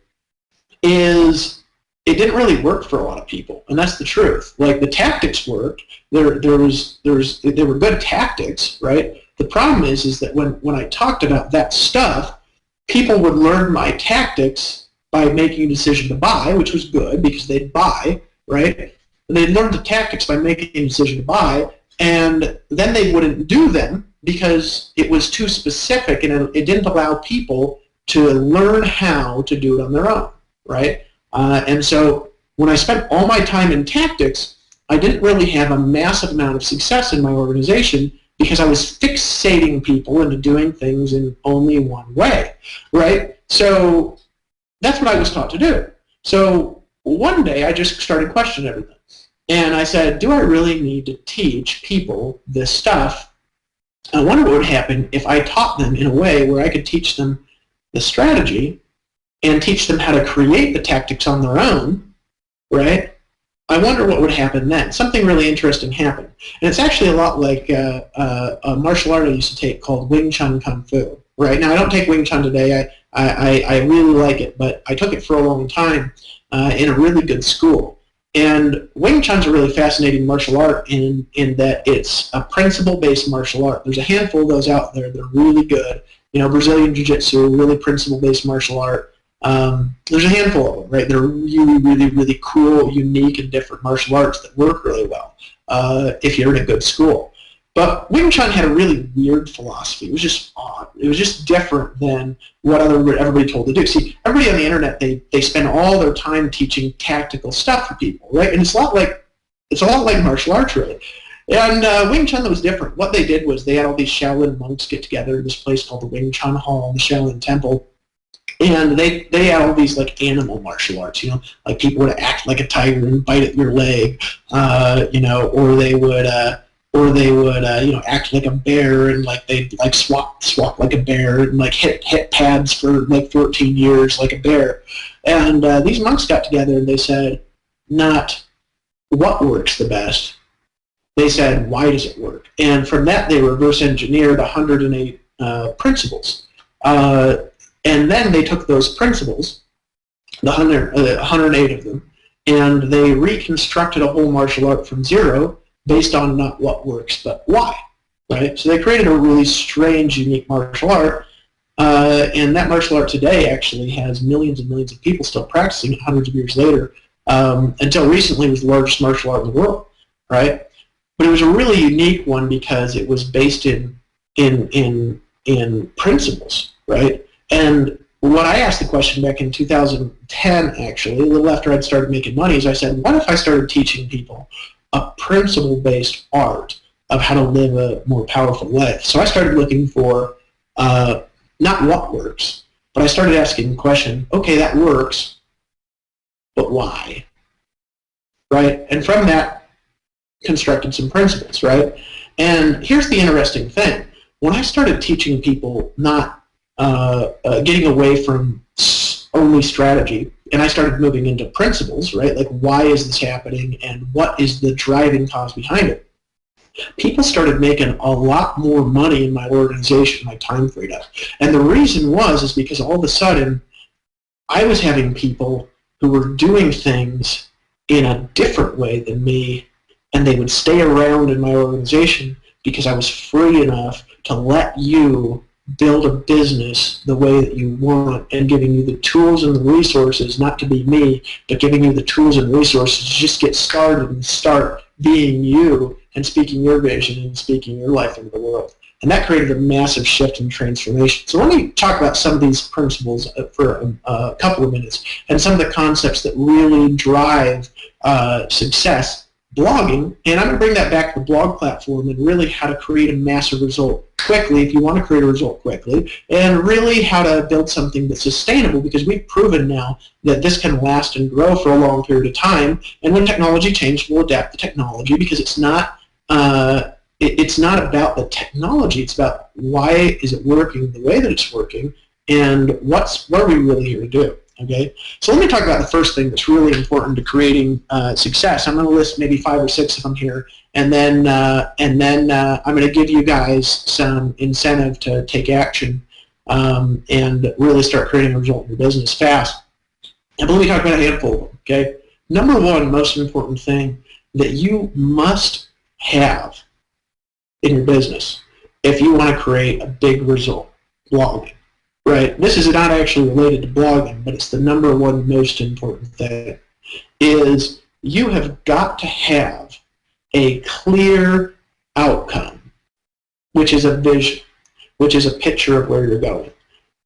is it didn't really work for a lot of people, and that's the truth. Like, the tactics worked. They were good tactics, right? The problem is that when I talked about that stuff, people would learn my tactics by making a decision to buy, which was good because they'd buy, right? They'd learn the tactics by making a decision to buy, and then they wouldn't do them because it was too specific, and it didn't allow people to learn how to do it on their own, right? And so when I spent all my time in tactics, I didn't really have a massive amount of success in my organization because I was fixating people into doing things in only one way, right? So that's what I was taught to do. So one day I just started questioning everything. And I said, do I really need to teach people this stuff? I wonder what would happen if I taught them in a way where I could teach them the strategy and teach them how to create the tactics on their own, right? I wonder what would happen then. Something really interesting happened. And it's actually a lot like a martial art I used to take called Wing Chun Kung Fu, right? Now, I don't take Wing Chun today. I really like it, but I took it for a long time in a really good school. And Wing Chun's a really fascinating martial art in that it's a principle-based martial art. There's a handful of those out there that are really good. You know, Brazilian Jiu-Jitsu, really principle-based martial art. There's a handful of them, right? They're really, really, really cool, unique, and different martial arts that work really well if you're in a good school. But Wing Chun had a really weird philosophy. It was just odd. It was just different than what everybody told to do. See, everybody on the internet, they spend all their time teaching tactical stuff for people, right? And it's a lot like martial arts, really. And Wing Chun was different. What they did was they had all these Shaolin monks get together in this place called the Wing Chun Hall, the Shaolin Temple. And they had all these like animal martial arts, you know, like people would act like a tiger and bite at your leg, you know, or they would you know, act like a bear and like they'd like swap like a bear and like hit pads for like 14 years like a bear. And these monks got together and they said, not what works the best, they said, why does it work? And from that they reverse engineered 108 principles. And then they took those principles, the 108 of them, and they reconstructed a whole martial art from zero based on not what works, but why, right? So they created a really strange, unique martial art, and that martial art today actually has millions and millions of people still practicing it hundreds of years later. Until recently, it was the largest martial art in the world, right? But it was a really unique one because it was based in principles, right? And what I asked the question back in 2010, actually, a little after I'd started making money, is I said, what if I started teaching people a principle-based art of how to live a more powerful life? So I started looking for not what works, but I started asking the question, okay, that works, but why? Right? And from that, constructed some principles, right? And here's the interesting thing. When I started teaching people not getting away from only strategy, and I started moving into principles, right? Like, why is this happening, and what is the driving cause behind it? People started making a lot more money in my organization, my time freed up. And the reason is because all of a sudden, I was having people who were doing things in a different way than me, and they would stay around in my organization because I was free enough to let you build a business the way that you want, and giving you the tools and the resources, not to be me, but giving you the tools and resources to just get started and start being you and speaking your vision and speaking your life into the world. And that created a massive shift in transformation. So let me talk about some of these principles for a couple of minutes and some of the concepts that really drive success blogging, and I'm going to bring that back to the blog platform and really how to create a massive result quickly if you want to create a result quickly, and really how to build something that's sustainable, because we've proven now that this can last and grow for a long period of time, and when technology changes, we'll adapt the technology, because it's not about the technology, it's about why is it working the way that it's working, and what are we really here to do. Okay, so let me talk about the first thing that's really important to creating success. I'm going to list maybe 5 or 6 of them here, and then I'm going to give you guys some incentive to take action and really start creating a result in your business fast. And let me talk about a handful of them. Okay, number one, most important thing that you must have in your business if you want to create a big result: blogging. Right, this is not actually related to blogging, but it's the number one most important thing, is you have got to have a clear outcome, which is a vision, which is a picture of where you're going.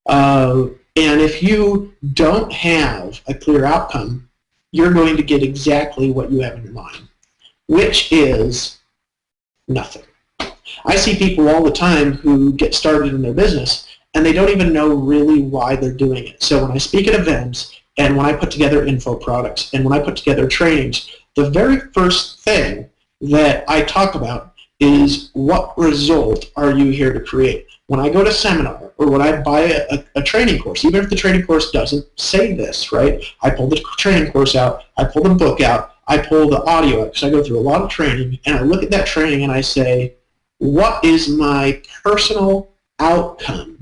And if you don't have a clear outcome, you're going to get exactly what you have in your mind, which is nothing. I see people all the time who get started in their business and they don't even know really why they're doing it. So when I speak at events, and when I put together info products, and when I put together trainings, the very first thing that I talk about is, what result are you here to create? When I go to seminar, or when I buy a training course, even if the training course doesn't say this, right? I pull the training course out, I pull the book out, I pull the audio out, because I go through a lot of training, and I look at that training and I say, what is my personal outcome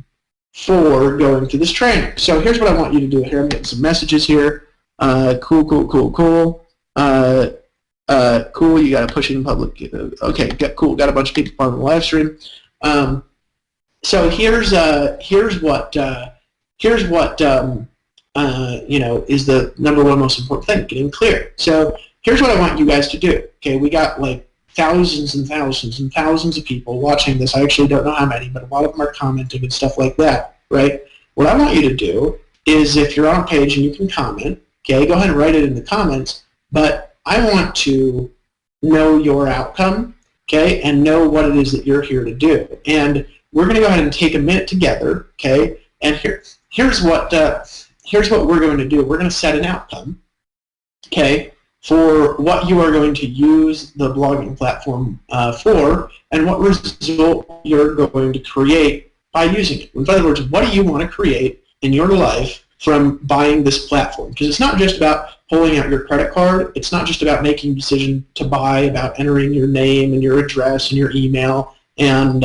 for going through this training? So here's what I want you to do here. I'm getting some messages here. Cool. Cool, you got to push it in public. Okay, cool. Got a bunch of people on the live stream. So here's what is the number one most important thing: getting clear. So here's what I want you guys to do. Okay, we got like thousands and thousands and thousands of people watching this. I actually don't know how many, but a lot of them are commenting and stuff like that, right? What I want you to do is, if you're on a page and you can comment, okay, go ahead and write it in the comments, but I want to know your outcome, okay, and know what it is that you're here to do. And we're going to go ahead and take a minute together, okay, and here's what we're going to do. We're going to set an outcome, okay, for what you are going to use the blogging platform for, and what result you're going to create by using it. In other words, what do you want to create in your life from buying this platform? Because it's not just about pulling out your credit card. It's not just about making a decision to buy, about entering your name and your address and your email and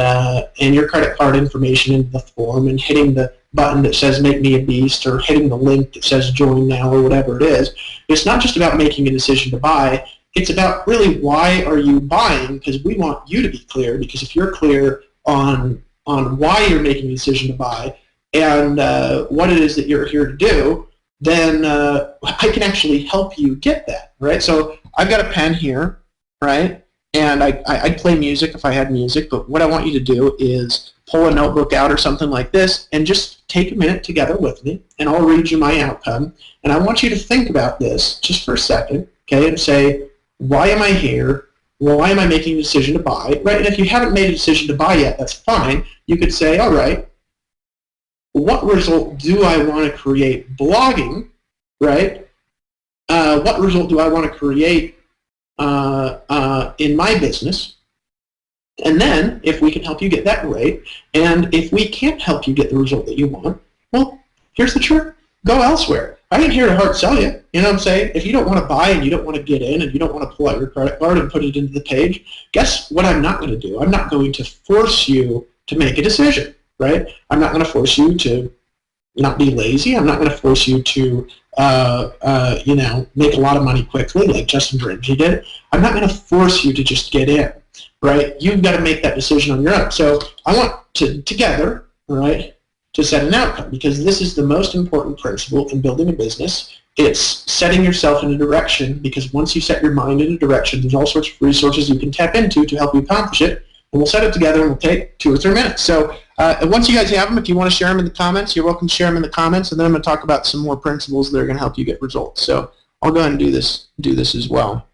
your credit card information into the form and hitting the button that says make me a beast, or hitting the link that says join now, or whatever it is. It's not just about making a decision to buy. It's about really, why are you buying? Because we want you to be clear, because if you're clear on why you're making a decision to buy and what it is that you're here to do, then I can actually help you get that, right? So I've got a pen here, right? And I'd play music if I had music, but what I want you to do is pull a notebook out or something like this and just take a minute together with me, and I'll read you my outcome. And I want you to think about this just for a second, okay, and say, why am I here? Why am I making a decision to buy, right? And if you haven't made a decision to buy yet, that's fine. You could say, all right, what result do I want to create blogging, right? What result do I want to create in my business? And then, if we can help you get that right, and if we can't help you get the result that you want, well, here's the trick. Go elsewhere. I ain't here to hard sell you. You know what I'm saying? If you don't want to buy and you don't want to get in and you don't want to pull out your credit card and put it into the page, guess what I'm not going to do? I'm not going to force you to make a decision, right? I'm not going to force you to not be lazy. I'm not going to force you to make a lot of money quickly like Justin Bringy did. I'm not going to force you to just get in, right? You've got to make that decision on your own. So I want to together, right, to set an outcome, because this is the most important principle in building a business. It's setting yourself in a direction, because once you set your mind in a direction, there's all sorts of resources you can tap into to help you accomplish it. And we'll set it together, and we'll take 2 or 3 minutes. So once you guys have them, if you want to share them in the comments, you're welcome to share them in the comments, and then I'm going to talk about some more principles that are going to help you get results. So I'll go ahead and do this as well.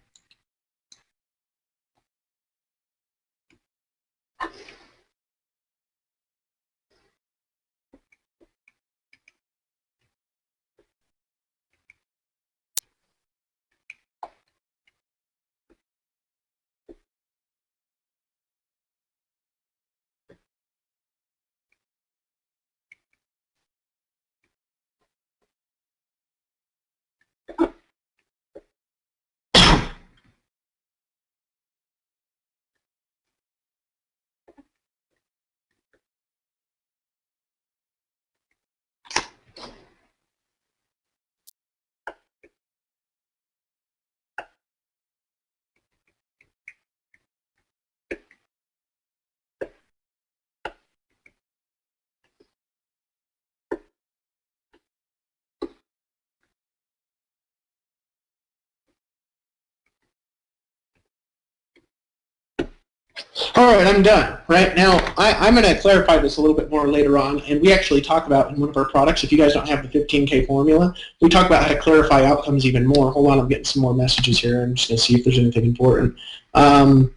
All right, I'm done. Right now, I'm going to clarify this a little bit more later on, and we actually talk about in one of our products, if you guys don't have the 15K formula, we talk about how to clarify outcomes even more. Hold on, I'm getting some more messages here. I'm just going to see if there's anything important. Hold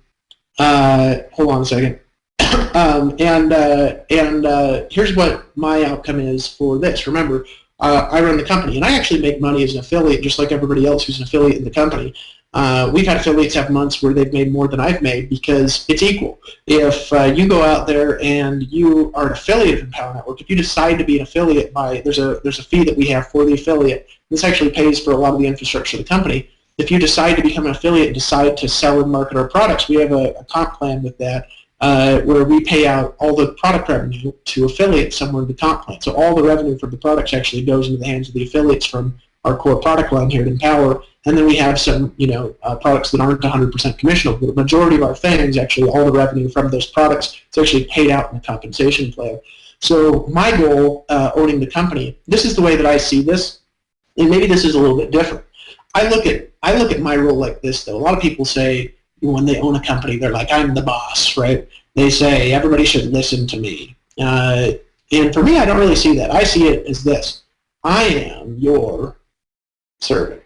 on a second. Here's what my outcome is for this. Remember, I run the company, and I actually make money as an affiliate, just like everybody else who's an affiliate in the company. We've had affiliates have months where they've made more than I've made because it's equal. If you go out there and you are an affiliate of Empower Network, if you decide to be an affiliate there's a fee that we have for the affiliate. This actually pays for a lot of the infrastructure of the company. If you decide to become an affiliate and decide to sell and market our products, we have a comp plan with that where we pay out all the product revenue to affiliates somewhere in the comp plan. So all the revenue from the products actually goes into the hands of the affiliates from our core product line here at Empower. And then we have some, products that aren't 100% commissionable. But the majority of our things, actually, all the revenue from those products, it's actually paid out in the compensation plan. So my goal, owning the company, this is the way that I see this, and maybe this is a little bit different. I look at my role like this, though. A lot of people say when they own a company, they're like, I'm the boss, right? They say everybody should listen to me. And for me, I don't really see that. I see it as this: I am your servant.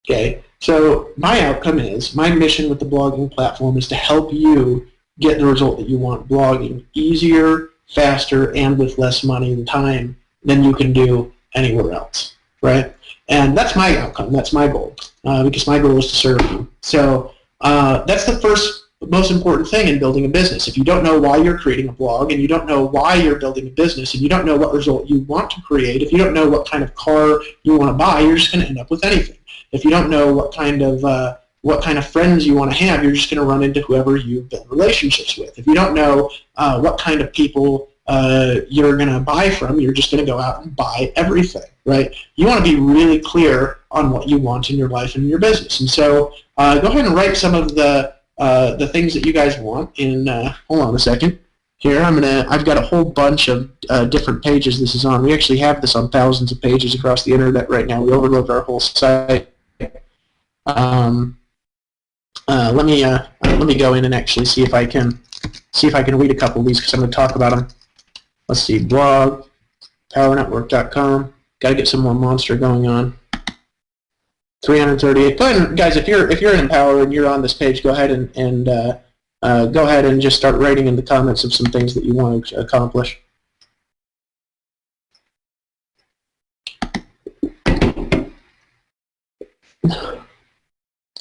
Okay, so my outcome is, my mission with the blogging platform is to help you get the result that you want blogging easier, faster, and with less money and time than you can do anywhere else, right? And that's my outcome, that's my goal, because my goal is to serve you. So that's the first most important thing in building a business. If you don't know why you're creating a blog, and you don't know why you're building a business, and you don't know what result you want to create, if you don't know what kind of car you want to buy, you're just going to end up with anything. If you don't know what kind of friends you want to have, you're just going to run into whoever you build relationships with. If you don't know what kind of people you're going to buy from, you're just going to go out and buy everything, right? You want to be really clear on what you want in your life and in your business. And so go ahead and write some of the things that you guys want in. Hold on a second. Here, I've got a whole bunch of different pages this is on. We actually have this on thousands of pages across the internet right now. We overload our whole site. Let me go in and actually see if I can read a couple of these, because I'm going to talk about them. Let's see, blog, powernetwork.com. Got to get some more monster going on. 338. Go ahead, guys. If you're in Empower and you're on this page, go ahead and go ahead and just start writing in the comments of some things that you want to accomplish.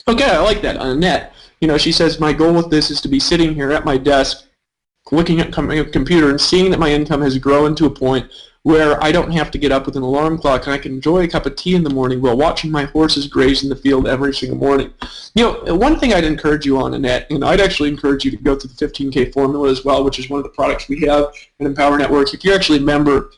Okay, I like that. Annette, she says, my goal with this is to be sitting here at my desk, looking at my computer and seeing that my income has grown to a point where I don't have to get up with an alarm clock, and I can enjoy a cup of tea in the morning while watching my horses graze in the field every single morning. One thing I'd encourage you on, Annette, I'd actually encourage you to go through the 15K formula as well, which is one of the products we have in Empower Network. If you're actually a member,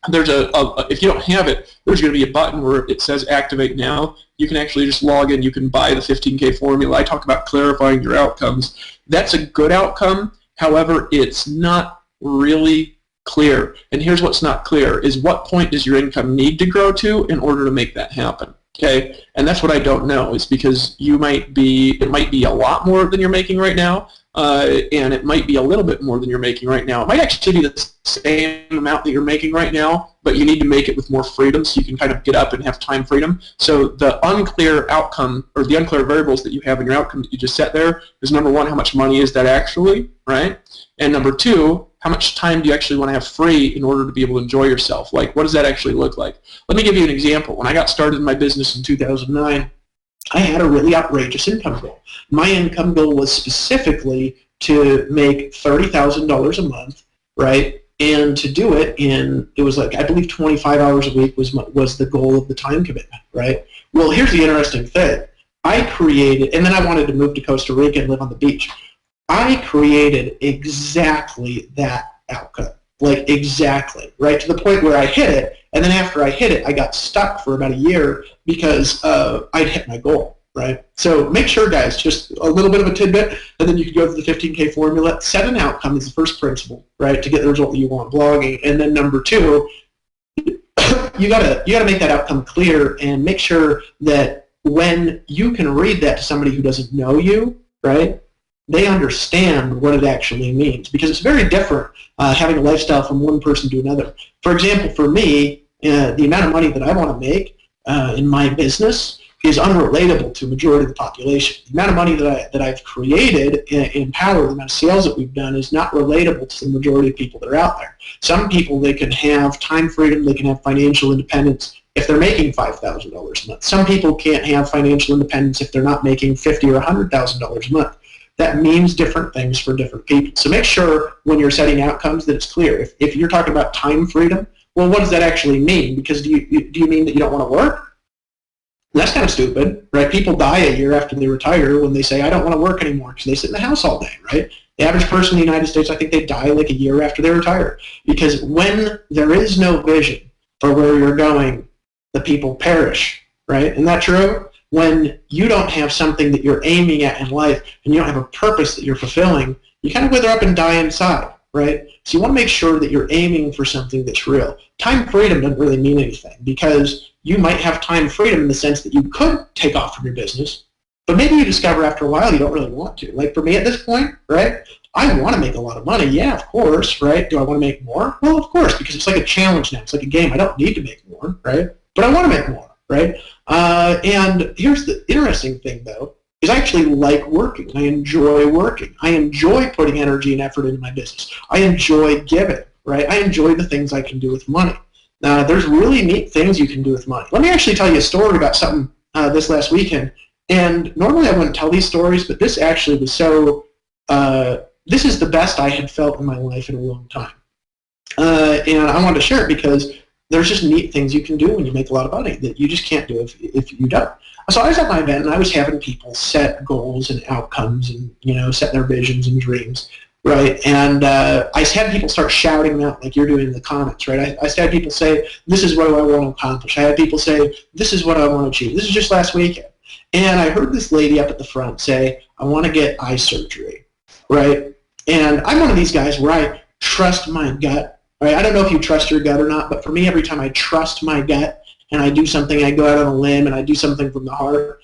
there's if you don't have it, there's going to be a button where it says Activate Now. You can actually just log in. You can buy the 15K formula. I talk about clarifying your outcomes. That's a good outcome. However, it's not really clear. And here's what's not clear, is what point does your income need to grow to in order to make that happen. Okay, and that's what I don't know, is because it might be a lot more than you're making right now. and it might be a little bit more than you're making right now. It might actually be the same amount that you're making right now, but you need to make it with more freedom so you can kind of get up and have time freedom. So the unclear outcome, or the unclear variables that you have in your outcome that you just set there is, number one, how much money is that actually, right? And number two, how much time do you actually want to have free in order to be able to enjoy yourself? Like, what does that actually look like? Let me give you an example. When I got started in my business in 2009, I had a really outrageous income goal. My income goal was specifically to make $30,000 a month, right? And to do it it was like, I believe 25 hours a week was the goal of the time commitment, right? Well, here's the interesting thing. I created, and then I wanted to move to Costa Rica and live on the beach. I created exactly that outcome, like exactly, right, to the point where I hit it, and then after I hit it, I got stuck for about a year because I'd hit my goal, right? So make sure, guys, just a little bit of a tidbit, and then you can go to the 15K formula. Set an outcome is the first principle, right, to get the result that you want blogging, and then number two, you gotta make that outcome clear and make sure that when you can read that to somebody who doesn't know you, right, they understand what it actually means, because it's very different having a lifestyle from one person to another. For example, for me, the amount of money that I want to make in my business is unrelatable to the majority of the population. The amount of money that I've created in Power, the amount of sales that we've done, is not relatable to the majority of people that are out there. Some people, they can have time freedom, they can have financial independence if they're making $5,000 a month. Some people can't have financial independence if they're not making $50,000 or $100,000 a month. That means different things for different people. So make sure when you're setting outcomes that it's clear. If you're talking about time freedom, well, what does that actually mean? Because do you mean that you don't want to work? That's kind of stupid, right? People die a year after they retire when they say, I don't want to work anymore, because they sit in the house all day, right? The average person in the United States, I think they die like a year after they retire. Because when there is no vision for where you're going, the people perish, right? Isn't that true? When you don't have something that you're aiming at in life and you don't have a purpose that you're fulfilling, you kind of wither up and die inside, right? So you want to make sure that you're aiming for something that's real. Time freedom doesn't really mean anything, because you might have time freedom in the sense that you could take off from your business, but maybe you discover after a while you don't really want to. Like for me at this point, right, I want to make a lot of money. Yeah, of course, right? Do I want to make more? Well, of course, because it's like a challenge now. It's like a game. I don't need to make more, right? But I want to make more, right? And here's the interesting thing, though, is I actually like working. I enjoy working. I enjoy putting energy and effort into my business. I enjoy giving, right? I enjoy the things I can do with money. There's really neat things you can do with money. Let me actually tell you a story about something this last weekend. And normally I wouldn't tell these stories, but this actually was so, this is the best I had felt in my life in a long time. And I wanted to share it because there's just neat things you can do when you make a lot of money that you just can't do if you don't. So I was at my event, and I was having people set goals and outcomes and, set their visions and dreams, right? And I had people start shouting out like you're doing in the comments, right? I had people say, this is what I want to accomplish. I had people say, this is what I want to achieve. This is just last weekend. And I heard this lady up at the front say, I want to get eye surgery, right? And I'm one of these guys where I trust my gut. Right? I don't know if you trust your gut or not, but for me, every time I trust my gut and I do something, I go out on a limb and I do something from the heart,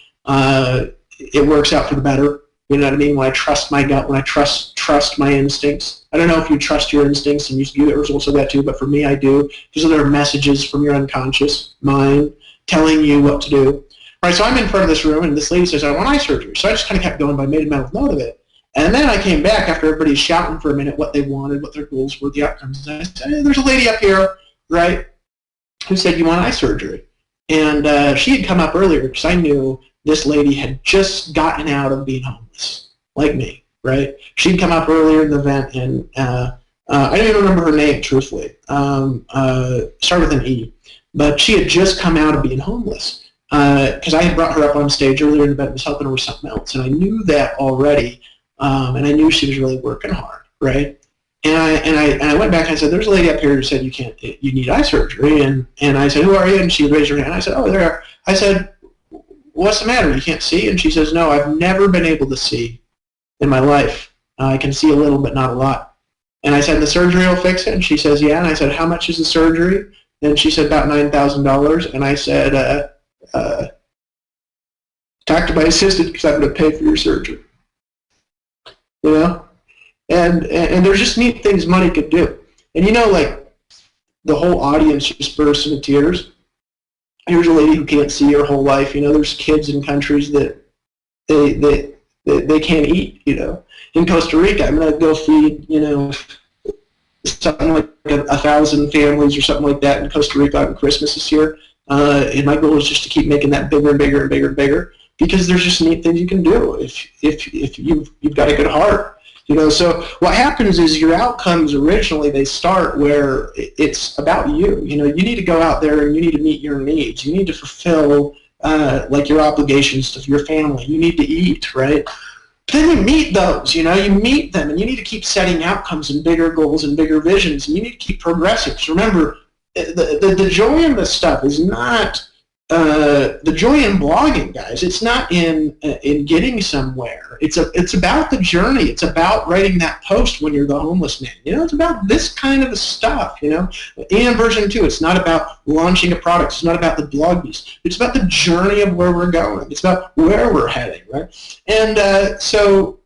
it works out for the better. You know what I mean? When I trust my gut, when I trust my instincts. I don't know if you trust your instincts and you get results of that too, but for me, I do. Because there are messages from your unconscious mind telling you what to do. All right, so I'm in front of this room, and this lady says, I want eye surgery. So I just kind of kept going, but I made a mental note of it. And then I came back after everybody's shouting for a minute what they wanted, what their goals were, the outcomes. And I said, hey, there's a lady up here, right, who said, you want eye surgery? And she had come up earlier because I knew this lady had just gotten out of being homeless, like me, right? She'd come up earlier in the event, and I don't even remember her name, truthfully. Started with an E. But she had just come out of being homeless because I had brought her up on stage earlier in the event and was helping her with something else. And I knew that already. And I knew she was really working hard, right? And I went back and I said, there's a lady up here who said you need eye surgery. And I said, who are you? And she raised her hand. I said, oh, there. I said, what's the matter? You can't see? And she says, no, I've never been able to see in my life. I can see a little, but not a lot. And I said, the surgery will fix it? And she says, yeah. And I said, how much is the surgery? And she said, about $9,000. And I said, talk to my assistant because I'm going to pay for your surgery. you know? And there's just neat things money could do. And you know, like, the whole audience just bursts into tears. Here's a lady who can't see her whole life. You know, there's kids in countries that they can't eat, you know. In Costa Rica, I'm going to go feed, you know, something like 1,000 families or something like that in Costa Rica on Christmas this year. And my goal is just to keep making that bigger and bigger and bigger and bigger, because there's just neat things you can do if you've got a good heart. You know, so what happens is your outcomes originally, they start where it's about you. You know, you need to go out there and you need to meet your needs. You need to fulfill like your obligations to your family. You need to eat, right? But then you meet those, you know, you meet them, and you need to keep setting outcomes and bigger goals and bigger visions, and you need to keep progressing. Because remember, the joy in this stuff is not the joy in blogging, guys. It's not in getting somewhere. It's about the journey. It's about writing that post when you're the homeless man. You know, it's about this kind of stuff. You know, and version 2, it's not about launching a product. It's not about the blog beast. It's about the journey of where we're going. It's about where we're heading, right? And so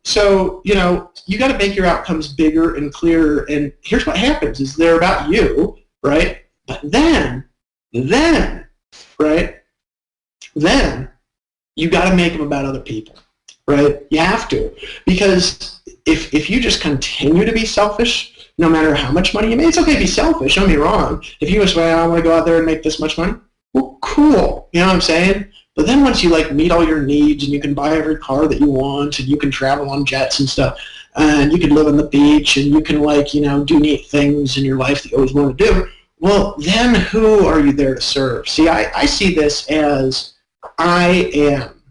you know, you got to make your outcomes bigger and clearer. And here's what happens: is they're about you, right? But then, right? Then you got to make them about other people, right? You have to, because if you just continue to be selfish, no matter how much money you make, it's okay to be selfish. Don't get me wrong. If you just say, I want to go out there and make this much money, well, cool. You know what I'm saying? But then once you like meet all your needs and you can buy every car that you want and you can travel on jets and stuff, and you can live on the beach and you can like, you know, do neat things in your life that you always want to do. Well, then who are you there to serve? See, I see this as I am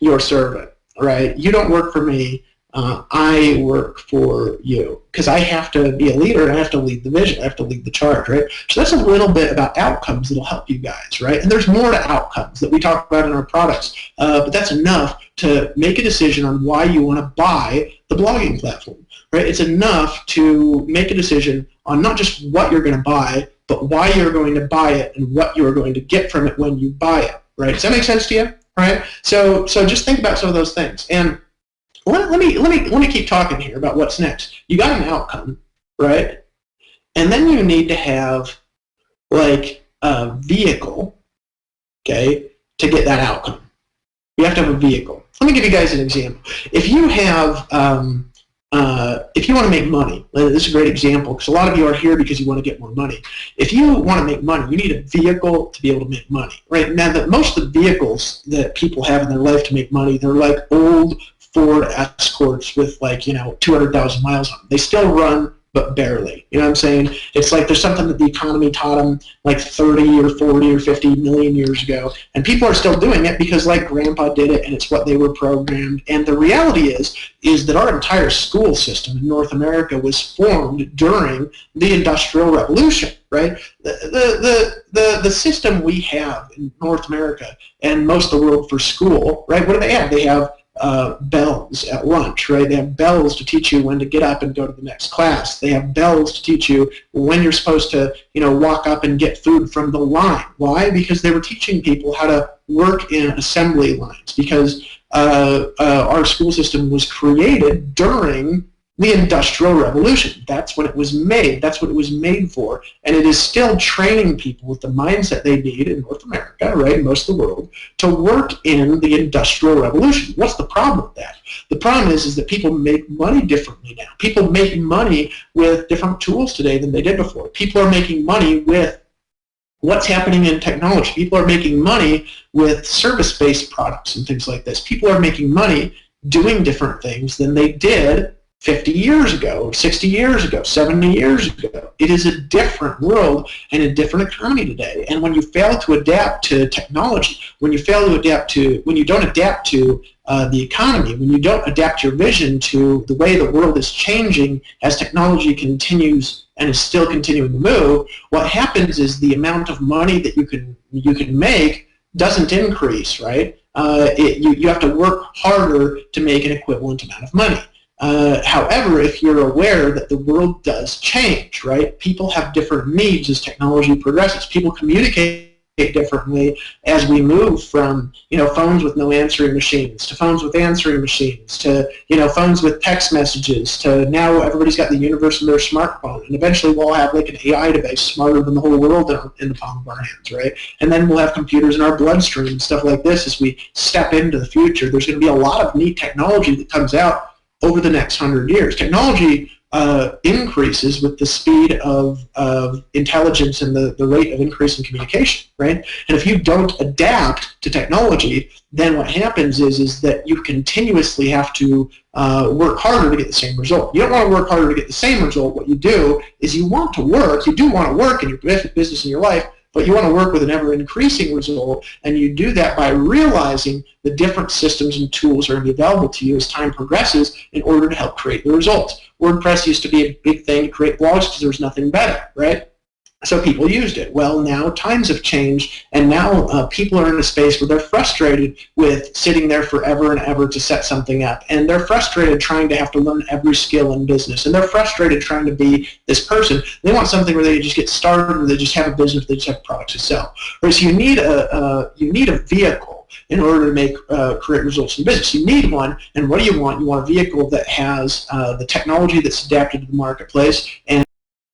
your servant, right? You don't work for me. I work for you, because I have to be a leader and I have to lead the vision. I have to lead the charge, right? So that's a little bit about outcomes that'll help you guys, right? And there's more to outcomes that we talk about in our products, but that's enough to make a decision on why you want to buy the blogging platform, right? It's enough to make a decision on not just what you're going to buy, but why you're going to buy it and what you're going to get from it when you buy it, right? Does that make sense to you? Right? So just think about some of those things. And let me keep talking here about what's next. You got an outcome, right? And then you need to have like a vehicle, okay, to get that outcome. You have to have a vehicle. Let me give you guys an example. If you have if you want to make money, this is a great example because a lot of you are here because you want to get more money. If you want to make money, you need a vehicle to be able to make money, right? Now, most of the vehicles that people have in their life to make money, they're like old Ford Escorts with like, 200,000 miles on them. They still run, but barely. You know what I'm saying? It's like there's something that the economy taught them like 30 or 40 or 50 million years ago, and people are still doing it because like Grandpa did it, and it's what they were programmed. And the reality is that our entire school system in North America was formed during the Industrial Revolution, right? The system we have in North America and most of the world for school, right? What do they have? They have bells at lunch, right? They have bells to teach you when to get up and go to the next class. They have bells to teach you when you're supposed to, walk up and get food from the line. Why? Because they were teaching people how to work in assembly lines, because our school system was created during the Industrial Revolution. That's when it was made. That's what it was made for. And it is still training people with the mindset they need in North America, right, most of the world, to work in the Industrial Revolution. What's the problem with that? The problem is that people make money differently now. People make money with different tools today than they did before. People are making money with what's happening in technology. People are making money with service-based products and things like this. People are making money doing different things than they did 50 years ago, 60 years ago, 70 years ago. It is a different world and a different economy today. And when you fail to adapt to technology, when you don't adapt to the economy, when you don't adapt your vision to the way the world is changing as technology continues and is still continuing to move, what happens is the amount of money that you can make doesn't increase, right? You have to work harder to make an equivalent amount of money. However, if you're aware that the world does change, right? People have different needs as technology progresses. People communicate differently as we move from, phones with no answering machines to phones with answering machines to, phones with text messages to now everybody's got the universe in their smartphone, and eventually we'll have like an AI device smarter than the whole world in the palm of our hands, right? And then we'll have computers in our bloodstream and stuff like this as we step into the future. There's going to be a lot of neat technology that comes out over the next 100 years. Technology increases with the speed of intelligence and the rate of increase in communication, right? And if you don't adapt to technology, then what happens is that you continuously have to work harder to get the same result. You don't want to work harder to get the same result. What you do is you want to work. You do want to work in your business and your life, but you want to work with an ever-increasing result, and you do that by realizing the different systems and tools are going to be available to you as time progresses in order to help create the results. WordPress used to be a big thing to create blogs because there was nothing better, right? So people used it. Well, now times have changed, and now people are in a space where they're frustrated with sitting there forever and ever to set something up, and they're frustrated trying to have to learn every skill in business, and they're frustrated trying to be this person. They want something where they just get started, or they just have a business, they just have products to sell. Whereas you need a vehicle in order to make create results in business. You need one, and what do you want? You want a vehicle that has the technology that's adapted to the marketplace and